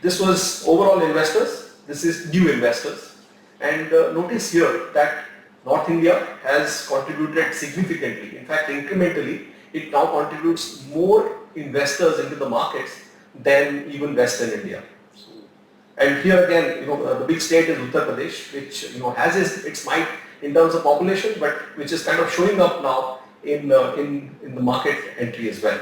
This was overall investors, this is new investors. And notice here that North India has contributed significantly. In fact, incrementally, it now contributes more investors into the markets than even Western India. And here again, the big state is Uttar Pradesh, which has its might in terms of population, but which is kind of showing up now in the market entry as well.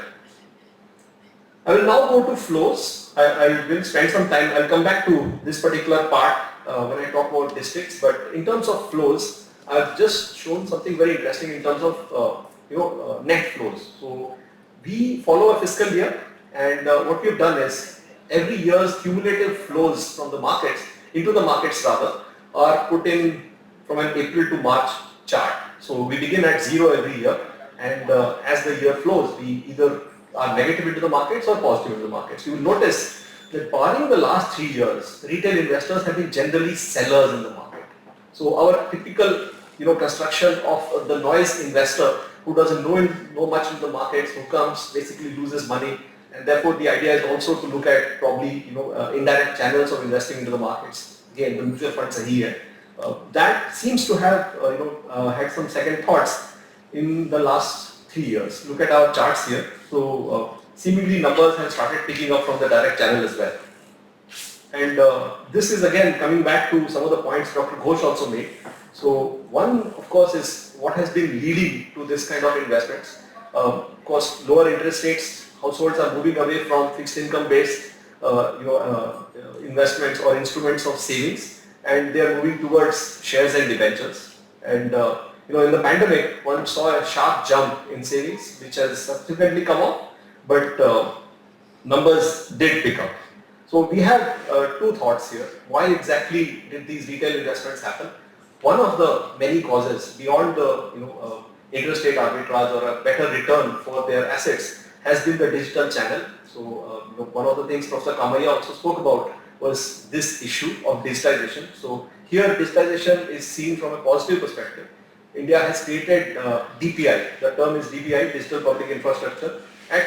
I will now go to flows. I will spend some time. I'll come back to this particular part when I talk about districts. But in terms of flows, I've just shown something very interesting in terms of net flows. So we follow a fiscal year, and what we've done is every year's cumulative flows from the markets into the markets rather are put in from an April to March chart. So we begin at 0 every year, and as the year flows, we either are negative into the markets or positive into the markets. You will notice that barring the last 3 years, retail investors have been generally sellers in the market. So our typical construction of the noise investor who doesn't know much in the markets, who comes, basically loses money, and therefore the idea is also to look at probably indirect channels of investing into the markets. Again, the mutual funds are here. That seems to have had some second thoughts in the last 3 years. Look at our charts here. So seemingly numbers have started picking up from the direct channel as well. And this is again coming back to some of the points Dr. Ghosh also made. So one, of course, is what has been leading to this kind of investments. Of course, lower interest rates, households are moving away from fixed income based investments or instruments of savings, and they are moving towards shares and debentures. And in the pandemic, one saw a sharp jump in savings, which has subsequently come off, but numbers did pick up. So we have two thoughts here. Why exactly did these retail investments happen? One of the many causes beyond the interest rate arbitrage or a better return for their assets has been the digital channel. So one of the things Professor Kamaiah also spoke about was this issue of digitization. So here digitization is seen from a positive perspective. India has created DPI. The term is DPI, Digital Public Infrastructure, at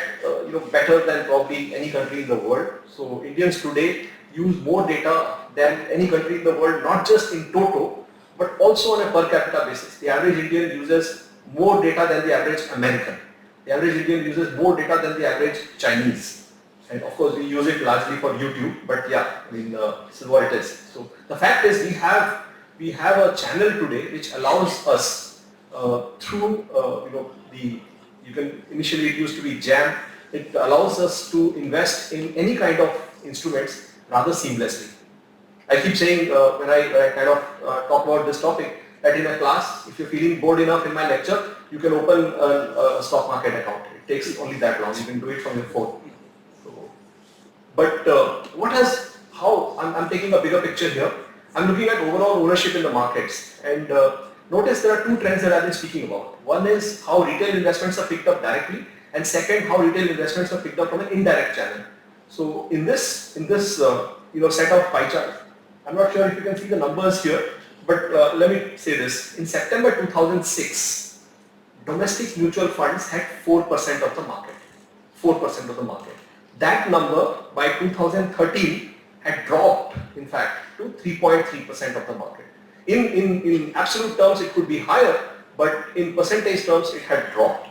better than probably any country in the world. So Indians today use more data than any country in the world, not just in toto, but also on a per capita basis. The average Indian uses more data than the average American. The average Indian uses more data than the average Chinese. And of course we use it largely for YouTube, but yeah, I mean, this is what it is. So the fact is we have a channel today which allows us through initially it used to be JAM. It allows us to invest in any kind of instruments rather seamlessly. I keep saying when I kind of talk about this topic that in a class, if you're feeling bored enough in my lecture, you can open a stock market account. It takes only that long. You can do it from your phone. So, but I'm taking a bigger picture here. I'm looking at overall ownership in the markets, and notice there are two trends that I've been speaking about. One is how retail investments are picked up directly, and second, how retail investments are picked up from an indirect channel. So in this set of pie charts, I'm not sure if you can see the numbers here, but let me say this. In September 2006, domestic mutual funds had 4% of the market. 4% of the market. That number by 2013 had dropped, in fact, to 3.3% of the market. In absolute terms, it could be higher, but in percentage terms, it had dropped.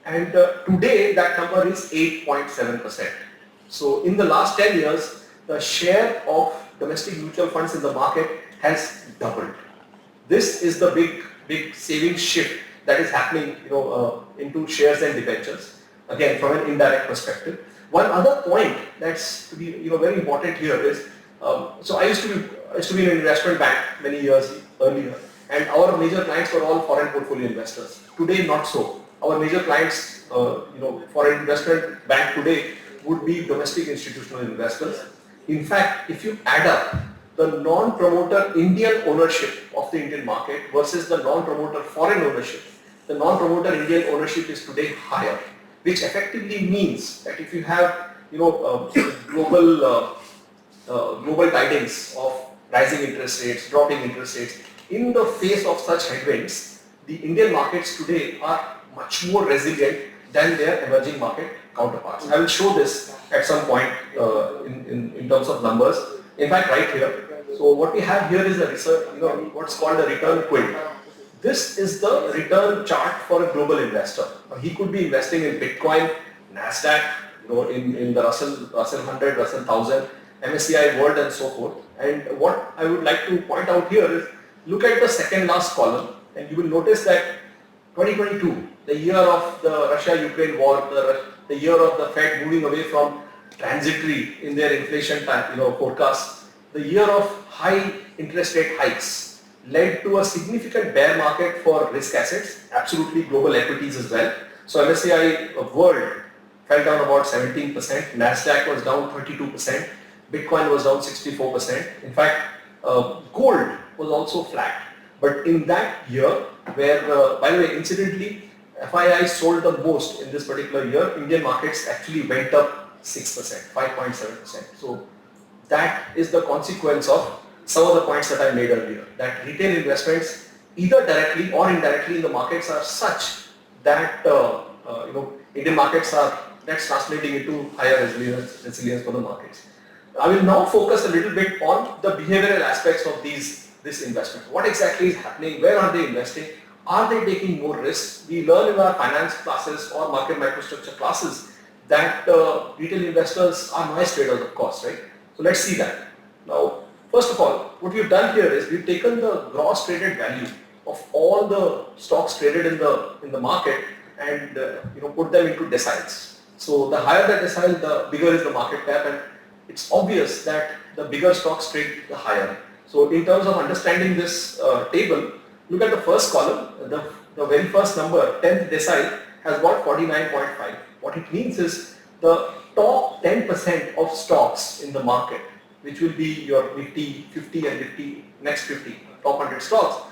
And today, that number is 8.7%. So in the last 10 years, the share of domestic mutual funds in the market has doubled. This is the big saving shift that is happening into shares and debentures, again from an indirect perspective. One other point that's to be very important here is, so I used to be in an investment bank many years earlier, and our major clients were all foreign portfolio investors. Today, not so. Our major clients, for an investment bank today would be domestic institutional investors. In fact, if you add up the non-promoter Indian ownership of the Indian market versus the non-promoter foreign ownership, the non-promoter Indian ownership is today higher, which effectively means that if you have global tidings of rising interest rates, dropping interest rates, in the face of such headwinds, the Indian markets today are much more resilient than their emerging market counterparts. I will show this at some point in terms of numbers. In fact, right here. So what we have here is a research, what's called a return quilt. This is the return chart for a global investor. He could be investing in Bitcoin, Nasdaq, in the Russell 100, Russell 1000, MSCI World, and so forth. And what I would like to point out here is, look at the second last column, and you will notice that 2022, the year of the Russia-Ukraine war, the year of the Fed moving away from transitory in their inflation forecast. The year of high interest rate hikes led to a significant bear market for risk assets, absolutely global equities as well. So MSCI World fell down about 17%, Nasdaq was down 32%, Bitcoin was down 64%. In fact, gold was also flat. But in that year, where, by the way, incidentally, FII sold the most in this particular year, Indian markets actually went up 6%, 5.7%. So that is the consequence of some of the points that I made earlier, that retail investments, either directly or indirectly in the markets, are such that Indian markets are, that's translating into higher resilience for the markets. I will now focus a little bit on the behavioral aspects of this investment. What exactly is happening? Where are they investing? Are they taking more risks? We learn in our finance classes or market microstructure classes that retail investors are noise traders, of course, right? So let's see that. Now, first of all, what we've done here is we've taken the gross traded value of all the stocks traded in the market and put them into deciles. So the higher the decile, the bigger is the market cap, and it's obvious that the bigger stocks trade the higher. So in terms of understanding this table, look at the first column, the very first number, 10th decile, has got 49.5. What it means is the top 10% of stocks in the market, which will be your Nifty 50 and Nifty next 50, top 100 stocks,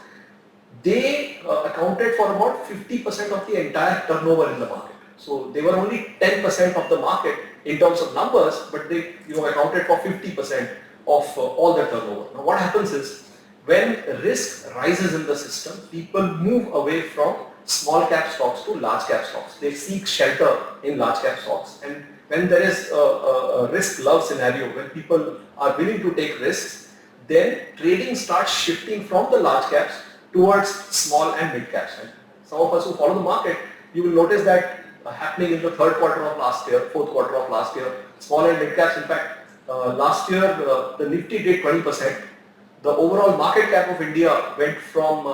they accounted for about 50% of the entire turnover in the market. So they were only 10% of the market in terms of numbers, but they accounted for 50% of all the turnover. Now what happens is, when risk rises in the system, people move away from small cap stocks to large cap stocks. They seek shelter in large cap stocks, and when there is a risk love scenario, when people are willing to take risks, then trading starts shifting from the large caps towards small and mid caps. And some of us who follow the market, you will notice that happening in the third quarter of last year, fourth quarter of last year, small and mid caps. In fact, last year the Nifty did 20%. The overall market cap of India went from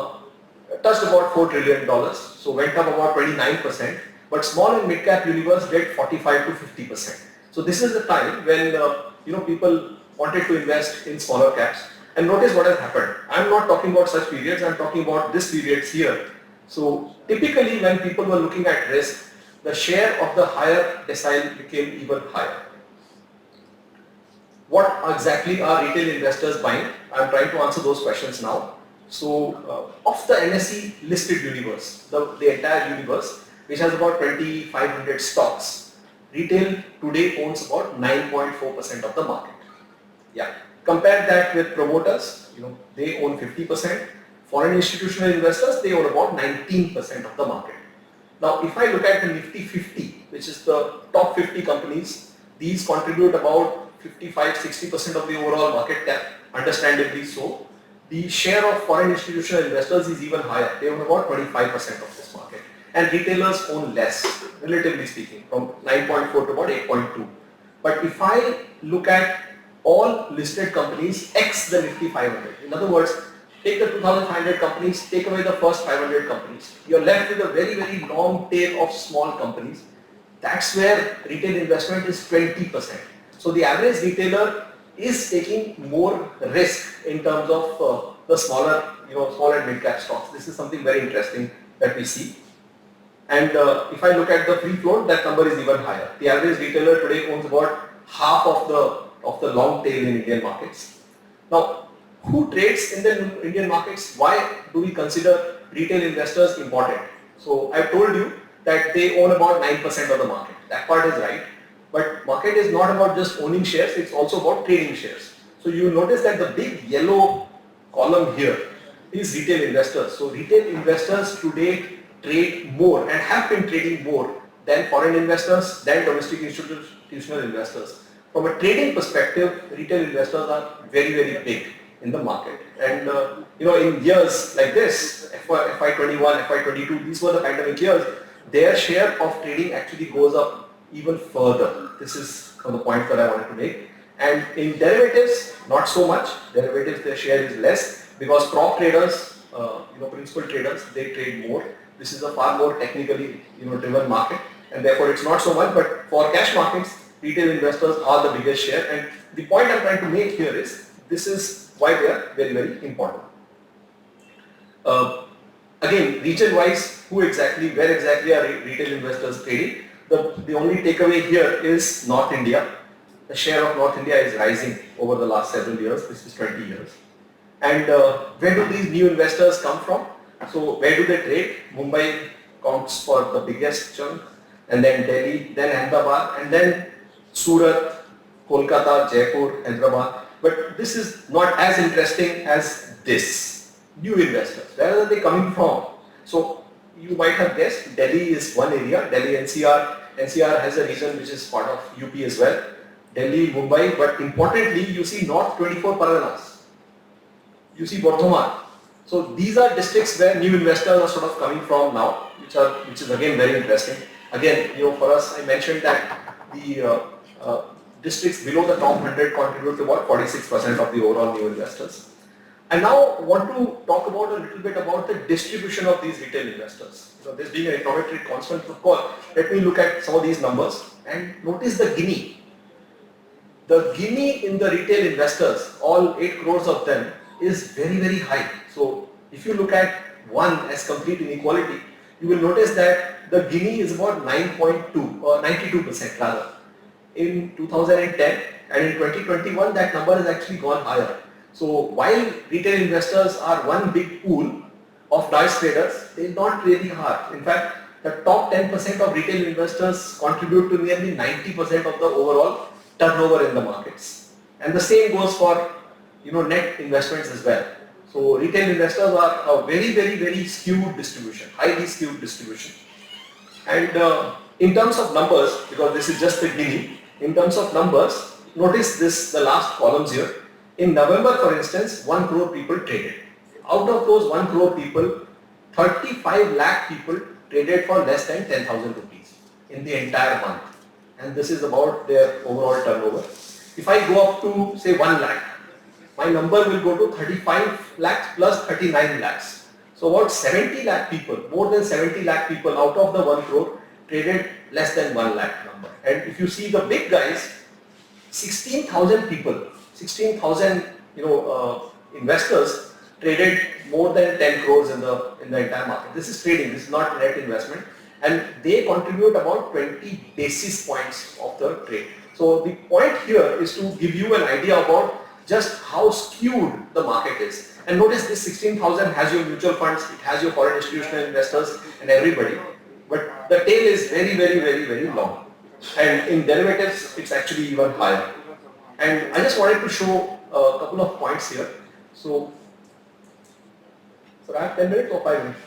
touched about $4 trillion, so went up about 29%. But small and mid cap universe did 45 to 50%. So this is the time when people wanted to invest in smaller caps. And notice what has happened. I am not talking about such periods. I am talking about this periods here. So typically, when people were looking at risk, the share of the higher decile became even higher. What exactly are retail investors buying? I am trying to answer those questions now. So, of the NSE listed universe, the entire universe, which has about 2,500 stocks, retail today owns about 9.4% of the market. Yeah. Compare that with promoters, they own 50%. Foreign institutional investors, they own about 19% of the market. Now, if I look at the Nifty 50, which is the top 50 companies, these contribute about 55-60% of the overall market cap, understandably so. The share of foreign institutional investors is even higher. They own about 25% of this market. And retailers own less, relatively speaking, from 9.4 to about 8.2. But if I look at all listed companies X the Nifty 500, in other words, take the 2,500 companies, take away the first 500 companies, you're left with a very, very long tail of small companies. That's where retail investment is 20%. So the average retailer is taking more risk in terms of the smaller, small and mid cap stocks. This is something very interesting that we see. And if I look at the free float, that number is even higher. The average retailer today owns about half of the long tail in Indian markets. Now, who trades in the Indian markets? Why do we consider retail investors important? So I've told you that they own about 9% of the market. That part is right. But market is not about just owning shares, it's also about trading shares. So you notice that the big yellow column here is retail investors. So retail investors today trade more and have been trading more than foreign investors, than domestic institutional investors. From a trading perspective, retail investors are very, very big in the market. And in years like this, FY21, FY22, these were the pandemic years, their share of trading actually goes up even further. This is one of the points that I wanted to make. And in derivatives, not so much. Derivatives, their share is less because prop traders, principal traders, they trade more. This is a far more technically driven market, and therefore it's not so much. But for cash markets, retail investors are the biggest share, and the point I'm trying to make here is this is why they are very, very important. Again, region-wise, where exactly are retail investors trading? The only takeaway here is North India. The share of North India is rising over the last several years. This is 20 years. And where do these new investors come from? So where do they trade? Mumbai counts for the biggest chunk, and then Delhi, then Ahmedabad, and then Surat, Kolkata, Jaipur, Hyderabad. But this is not as interesting as this. New investors, where are they coming from? So you might have guessed Delhi is one area, Delhi NCR. NCR has a region which is part of UP as well. Delhi, Mumbai, but importantly you see North 24 Parganas. You see Bardhaman. So these are districts where new investors are sort of coming from now, which is again very interesting. Again, for us, I mentioned that the districts below the top 100 contribute to about 46% of the overall new investors. I now want to talk about a little bit about the distribution of these retail investors. This being an econometric constant, of course, let me look at some of these numbers and notice the Gini. The Gini in the retail investors, all 8 crores of them, is very, very high. So if you look at 1 as complete inequality, you will notice that the Gini is about 9.2 or 92% rather in 2010, and in 2021 that number has actually gone higher. So while retail investors are one big pool of nice traders, they not really are. In fact, the top 10% of retail investors contribute to nearly 90% of the overall turnover in the markets. And the same goes for net investments as well. So retail investors are a very, very, very skewed distribution, highly skewed distribution. And in terms of numbers, because this is just the Gini, in terms of numbers, notice this, the last columns here. In November, for instance, 1 crore people traded. Out of those 1 crore people, 35 lakh people traded for less than 10,000 rupees in the entire month. And this is about their overall turnover. If I go up to say 1 lakh, my number will go to 35 lakhs plus 39 lakhs. So about 70 lakh people, more than 70 lakh people out of the 1 crore traded less than 1 lakh number. And if you see the big guys, 16,000 people, 16,000 investors traded more than 10 crores in the entire market. This is trading, this is not net investment, and they contribute about 20 basis points of the trade. So the point here is to give you an idea about just how skewed the market is. And notice this 16,000 has your mutual funds, it has your foreign institutional investors and everybody, but the tail is very, very, very, very long. And in derivatives, it's actually even higher. And I just wanted to show a couple of points here. So I have 10 minutes or 5 minutes?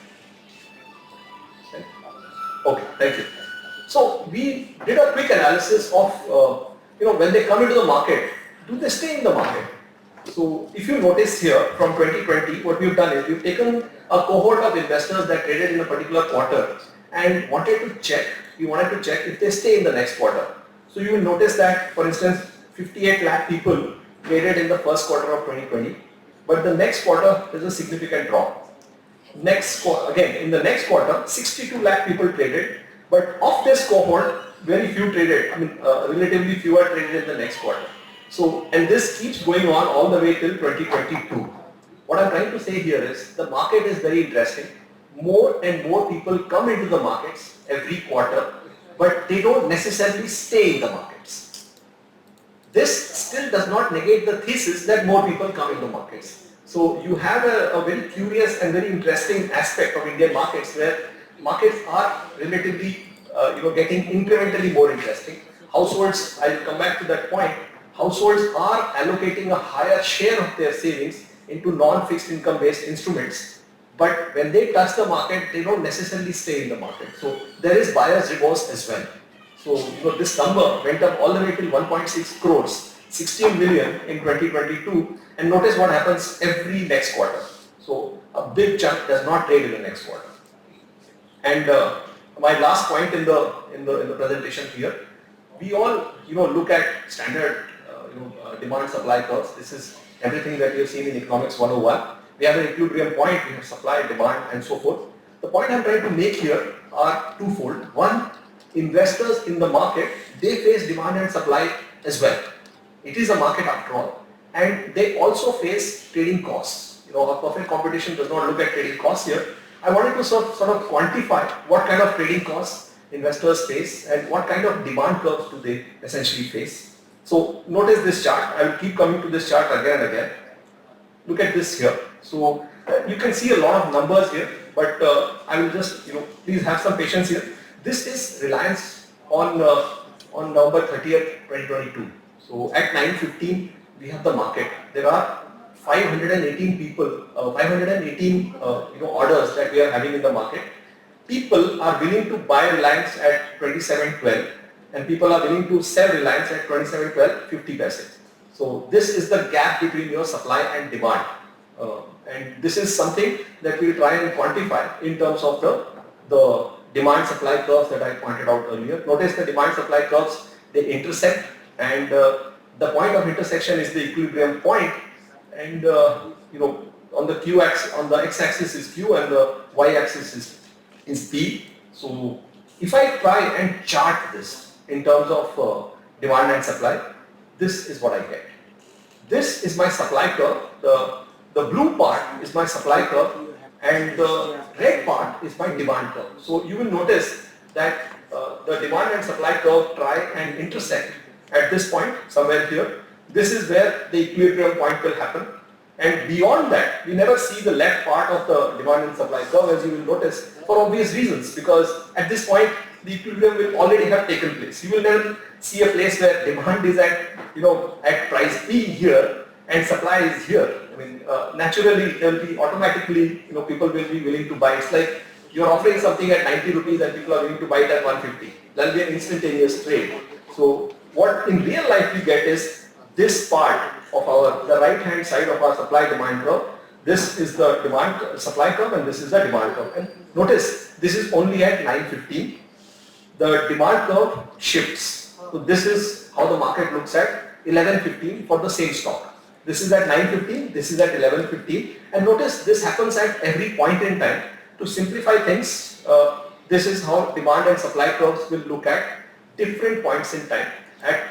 Okay, thank you. So we did a quick analysis of, when they come into the market, do they stay in the market? So if you notice here from 2020, what we've done is we've taken a cohort of investors that traded in a particular quarter and we wanted to check if they stay in the next quarter. So you will notice that, for instance, 58 lakh people traded in the first quarter of 2020, but the next quarter there's a significant drop. Again, in the next quarter, 62 lakh people traded, but of this cohort, very few traded, relatively fewer traded in the next quarter. So, and this keeps going on all the way till 2022. What I'm trying to say here is the market is very interesting. More and more people come into the markets every quarter, but they don't necessarily stay in the markets. This still does not negate the thesis that more people come into markets. So you have a very curious and very interesting aspect of Indian markets where markets are relatively getting incrementally more interesting. Households, I will come back to that point, households are allocating a higher share of their savings into non-fixed income based instruments. But when they touch the market, they don't necessarily stay in the market. So there is buyer's remorse as well. So this number went up all the way till 1.6 crores, 16 million in 2022, and notice what happens every next quarter. So a big chunk does not trade in the next quarter. And my last point in the presentation here, we all look at standard demand supply curves. This is everything that we have seen in Economics 101. We have an equilibrium point, we have supply, demand, and so forth. The point I'm trying to make here are twofold. One, investors in the market, they face demand and supply as well. It is a market after all, and they also face trading costs. You know, a perfect competition does not look at trading costs here. I wanted to sort of quantify what kind of trading costs investors face and what kind of demand curves do they essentially face. So notice this chart. I will keep coming to this chart again and again. Look at this here. So you can see a lot of numbers here, but I will just, please have some patience here. This is Reliance on November 30th, 2022. So at 9:15, we have the market. There are 518 people, 518 orders that we are having in the market. People are willing to buy Reliance at 27.12, and people are willing to sell Reliance at 27.12, 50 paise. So this is the gap between your supply and demand. And this is something that we will try and quantify in terms of the demand supply curves that I pointed out earlier. Notice the demand supply curves, they intersect, and the point of intersection is the equilibrium point, and on the x-axis is Q and the y-axis is P. So if I try and chart this in terms of demand and supply, this is what I get. This is my supply curve. The blue part is my supply curve, and the red part is my demand curve. So you will notice that the demand and supply curve try and intersect at this point, somewhere here. This is where the equilibrium point will happen. And beyond that, we never see the left part of the demand and supply curve, as you will notice, for obvious reasons, because at this point, the equilibrium will already have taken place. You will never see a place where demand is at price P here and supply is here. I mean, naturally, there will be automatically, people will be willing to buy. It's like you're offering something at 90 rupees and people are willing to buy it at 150. That will be an instantaneous trade. So what in real life we get is this part of the right hand side of our supply demand curve. This is the demand supply curve and this is the demand curve. And notice this is only at 9:15. The demand curve shifts. So this is how the market looks at 11:15 for the same stock. This is at 9:15, this is at 11:15, and notice this happens at every point in time. To simplify things, this is how demand and supply curves will look at different points in time. At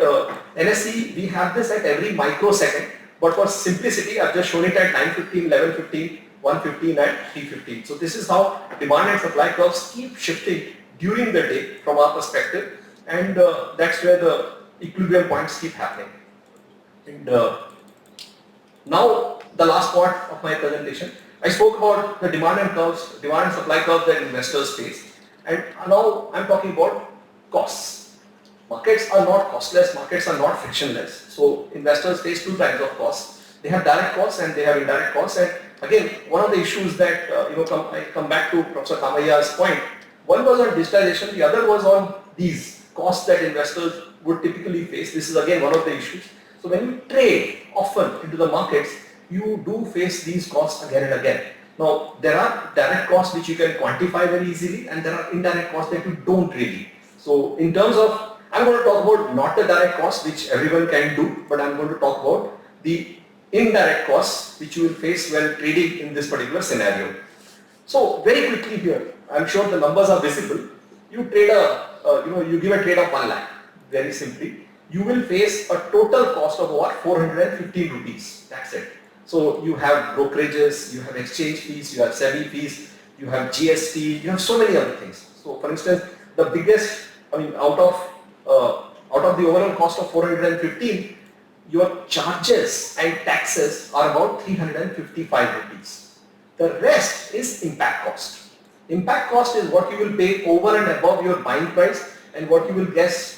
NSE, we have this at every microsecond, but for simplicity, I've just shown it at 9:15, 11:15, 1:15 and 3:15. So this is how demand and supply curves keep shifting during the day from our perspective, and that's where the equilibrium points keep happening. And now the last part of my presentation, I spoke about the demand and supply curves that investors face, and now I'm talking about costs. Markets are not costless, markets are not frictionless. So investors face two types of costs. They have direct costs and they have indirect costs. And again, one of the issues that I come back to Professor Kamaiah's point. One was on digitalization, the other was on these costs that investors would typically face. This is again one of the issues. So when you trade often into the markets, you do face these costs again and again. Now there are direct costs which you can quantify very easily, and there are indirect costs that you don't really. So in terms of, I'm going to talk about not the direct costs which everyone can do, but I'm going to talk about the indirect costs which you will face when trading in this particular scenario. So very quickly here, I'm sure the numbers are visible. You trade you give a trade of 1 lakh, very simply. You will face a total cost of what? 415 rupees. That's it. So you have brokerages, you have exchange fees, you have SEBI fees, you have GST, you have so many other things. So for instance, the biggest, out of the overall cost of 415, your charges and taxes are about 355 rupees. The rest is impact cost. Impact cost is what you will pay over and above your buying price and what you will get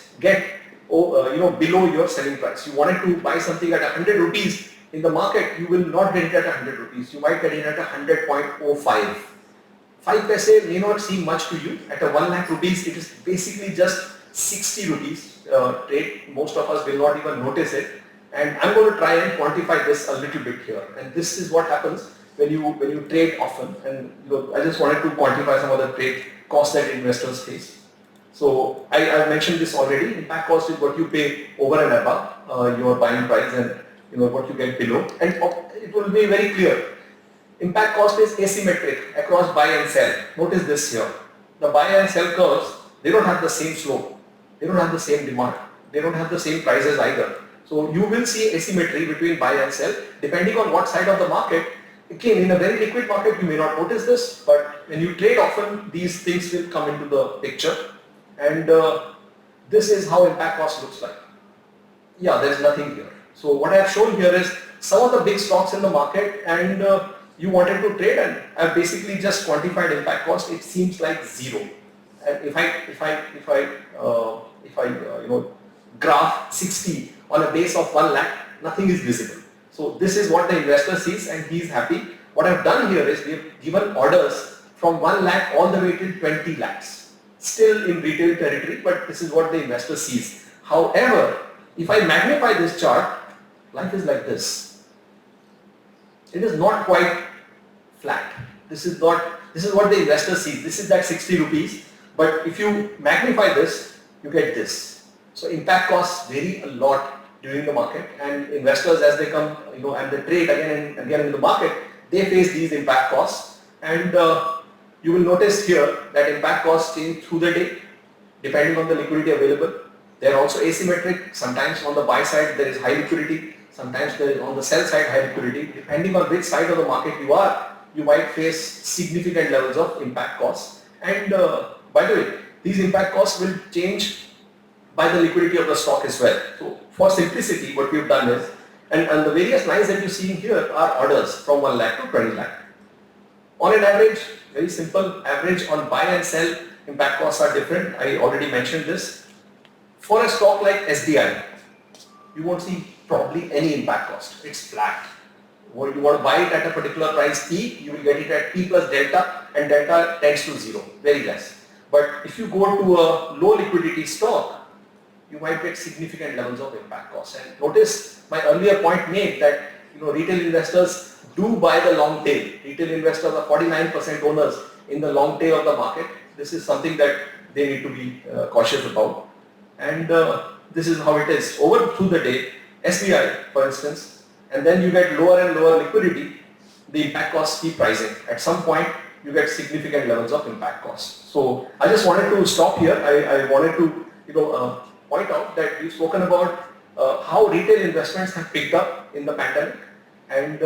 below your selling price. You wanted to buy something at 100 rupees in the market, you will not get it at 100 rupees. You might get it at 100.05. 5 paise may not seem much to you. At a 1 lakh rupees, it is basically just 60 rupees trade. Most of us will not even notice it. And I'm going to try and quantify this a little bit here. And this is what happens when you trade often. And I just wanted to quantify some of the trade costs that investors face. So I mentioned this already. Impact cost is what you pay over and above your buying price and what you get below. And it will be very clear. Impact cost is asymmetric across buy and sell. Notice this here. The buy and sell curves they don't have the same slope, they don't have the same demand, they don't have the same prices either. So you will see asymmetry between buy and sell depending on what side of the market. Again, in a very liquid market, you may not notice this, but when you trade often, these things will come into the picture. And this is how impact cost looks like. Yeah, there is nothing here. So what I have shown here is some of the big stocks in the market, and you wanted to trade, and I have basically just quantified impact cost. It seems like zero. And if I graph 60 on a base of 1 lakh, nothing is visible. So this is what the investor sees, and he is happy. What I have done here is we have given orders from 1 lakh all the way till 20 lakhs. Still in retail territory, but this is what the investor sees. However, if I magnify this chart, life is like this. It is not quite flat. This is what the investor sees. This is that 60 rupees. But if you magnify this, you get this. So impact costs vary a lot during the market, and investors, as they come, and they trade again and again in the market, they face these impact costs. And you will notice here that impact costs change through the day depending on the liquidity available. They are also asymmetric. Sometimes on the buy side there is high liquidity, sometimes there is on the sell side high liquidity. Depending on which side of the market you are, you might face significant levels of impact costs. And by the way, these impact costs will change by the liquidity of the stock as well. So for simplicity, what we have done is, and the various lines that you see here are orders from 1 lakh to 20 lakh. On an average, very simple average on buy and sell, impact costs are different. I already mentioned this. For a stock like SBI, you won't see probably any impact cost. It's flat. When you want to buy it at a particular price P, you will get it at P plus delta, and delta tends to zero, very less. But if you go to a low liquidity stock, you might get significant levels of impact costs. And notice my earlier point made that retail investors do buy the long tail. Retail investors are 49% owners in the long tail of the market. This is something that they need to be cautious about. And this is how it is over through the day. SBI, for instance, and then you get lower and lower liquidity, the impact costs keep rising. At some point, you get significant levels of impact costs. So I just wanted to stop here. I wanted to point out that we've spoken about how retail investments have picked up in the pandemic, and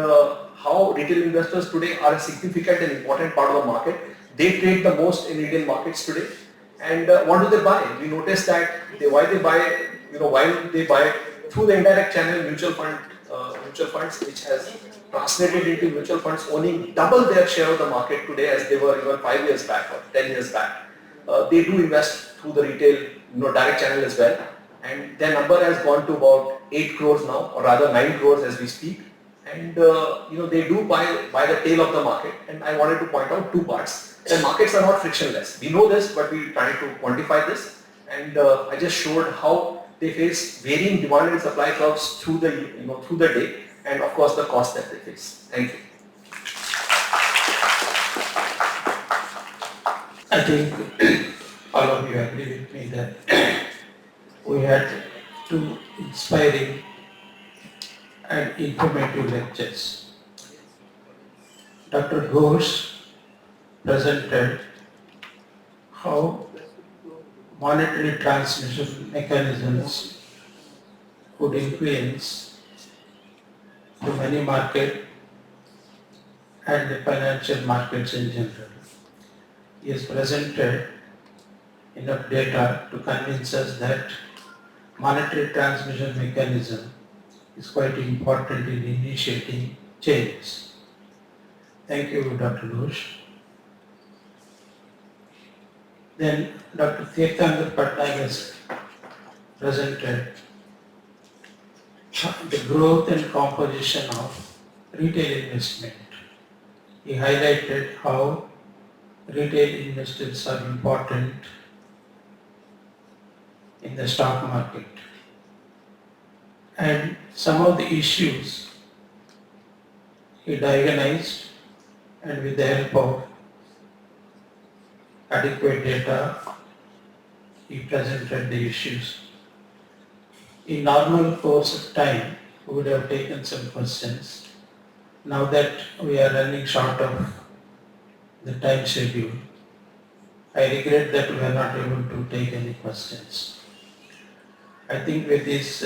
how retail investors today are a significant and important part of the market. They trade the most in Indian markets today. And what do they buy? We noticed that while they buy through the indirect channel mutual funds, which has translated into mutual funds owning double their share of the market today as they were even 5 years back or 10 years back. They do invest through the retail direct channel as well, and their number has gone to about 8 crores now, or rather 9 crores as we speak. And they do buy the tail of the market. And I wanted to point out two parts. The markets are not frictionless. We know this, but we try to quantify this. And I just showed how they face varying demand and supply curves through the day, and of course the cost that they face. Thank you. I think all of you agree with me that we had two inspiring and informative lectures. Dr. Ghosh presented how monetary transmission mechanisms could influence the money market and the financial markets in general. He has presented enough data to convince us that monetary transmission mechanism is quite important in initiating change. Thank you, Dr. Ghosh. Then Dr. Tirthankar Patnaik has presented the growth and composition of retail investment. He highlighted how retail investors are important in the stock market, and some of the issues he diagnosed, and with the help of adequate data he presented the issues. In normal course of time we would have taken some questions. Now that we are running short of the time schedule, I regret that we are not able to take any questions. I think with these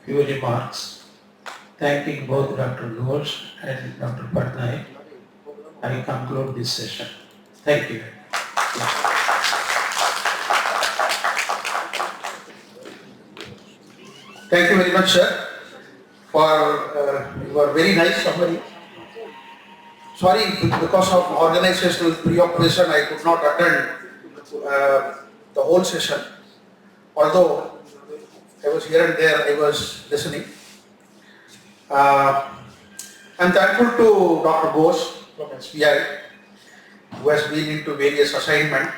few remarks, thanking both Dr. Ghosh and Dr. Patnaik, I conclude this session. Thank you. Thank you very much, sir, for your very nice summary. Sorry, because of organizational preoccupation, I could not attend the whole session. Although I was here and there, I was listening. I'm thankful to Dr. Ghosh from SBI, who has been into various assignments.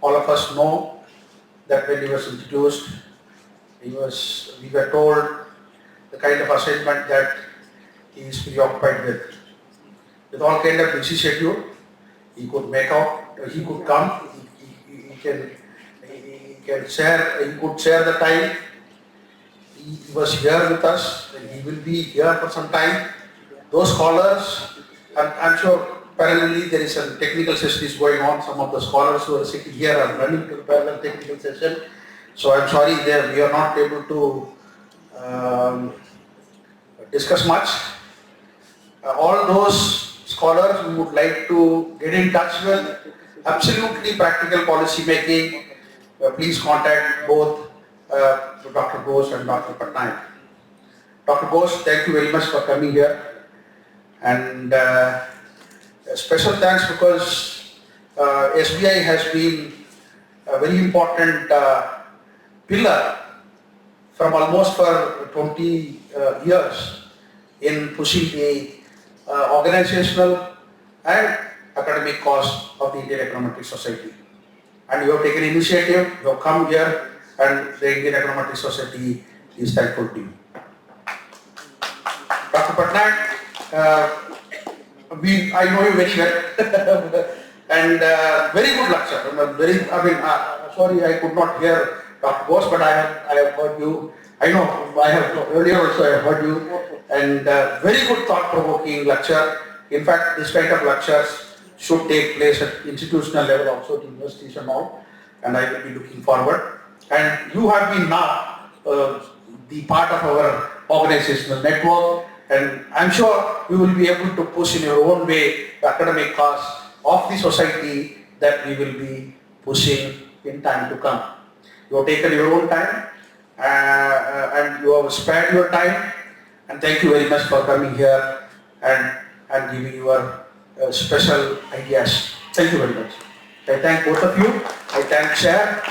All of us know that when he was introduced, we were told the kind of assignment that he is preoccupied with. With all kind of busy schedule, he could make out, he could come, he could share the time. He was here with us, and he will be here for some time. Those scholars, I'm sure parallelly there is some technical session going on. Some of the scholars who are sitting here are running to the parallel technical session. So I'm sorry that we are not able to discuss much. All those scholars who would like to get in touch with absolutely practical policy making, please contact both Dr. Ghosh and Dr. Patnaik. Dr. Ghosh, thank you very much for coming here. And special thanks because SBI has been a very important pillar from almost for 20 years in pushing the organizational and academic cause of the Indian Econometric Society. And you have taken initiative, you have come here, and the Indian Econometric Society is thankful to you. Dr. Patnaik, I know you very well, and very good lecture. Sorry I could not hear Dr. Ghosh, but I have heard you. I know I have earlier also I have heard you, and very good thought-provoking lecture. In fact, this kind of lectures should take place at institutional level, also at universities and all. And I will be looking forward. And you have been now the part of our organizational network, and I'm sure you will be able to push in your own way the academic cause of the society that we will be pushing in time to come. You have taken your own time and you have spared your time, and thank you very much for coming here and giving your special ideas. Thank you very much. I thank both of you. I thank Chair.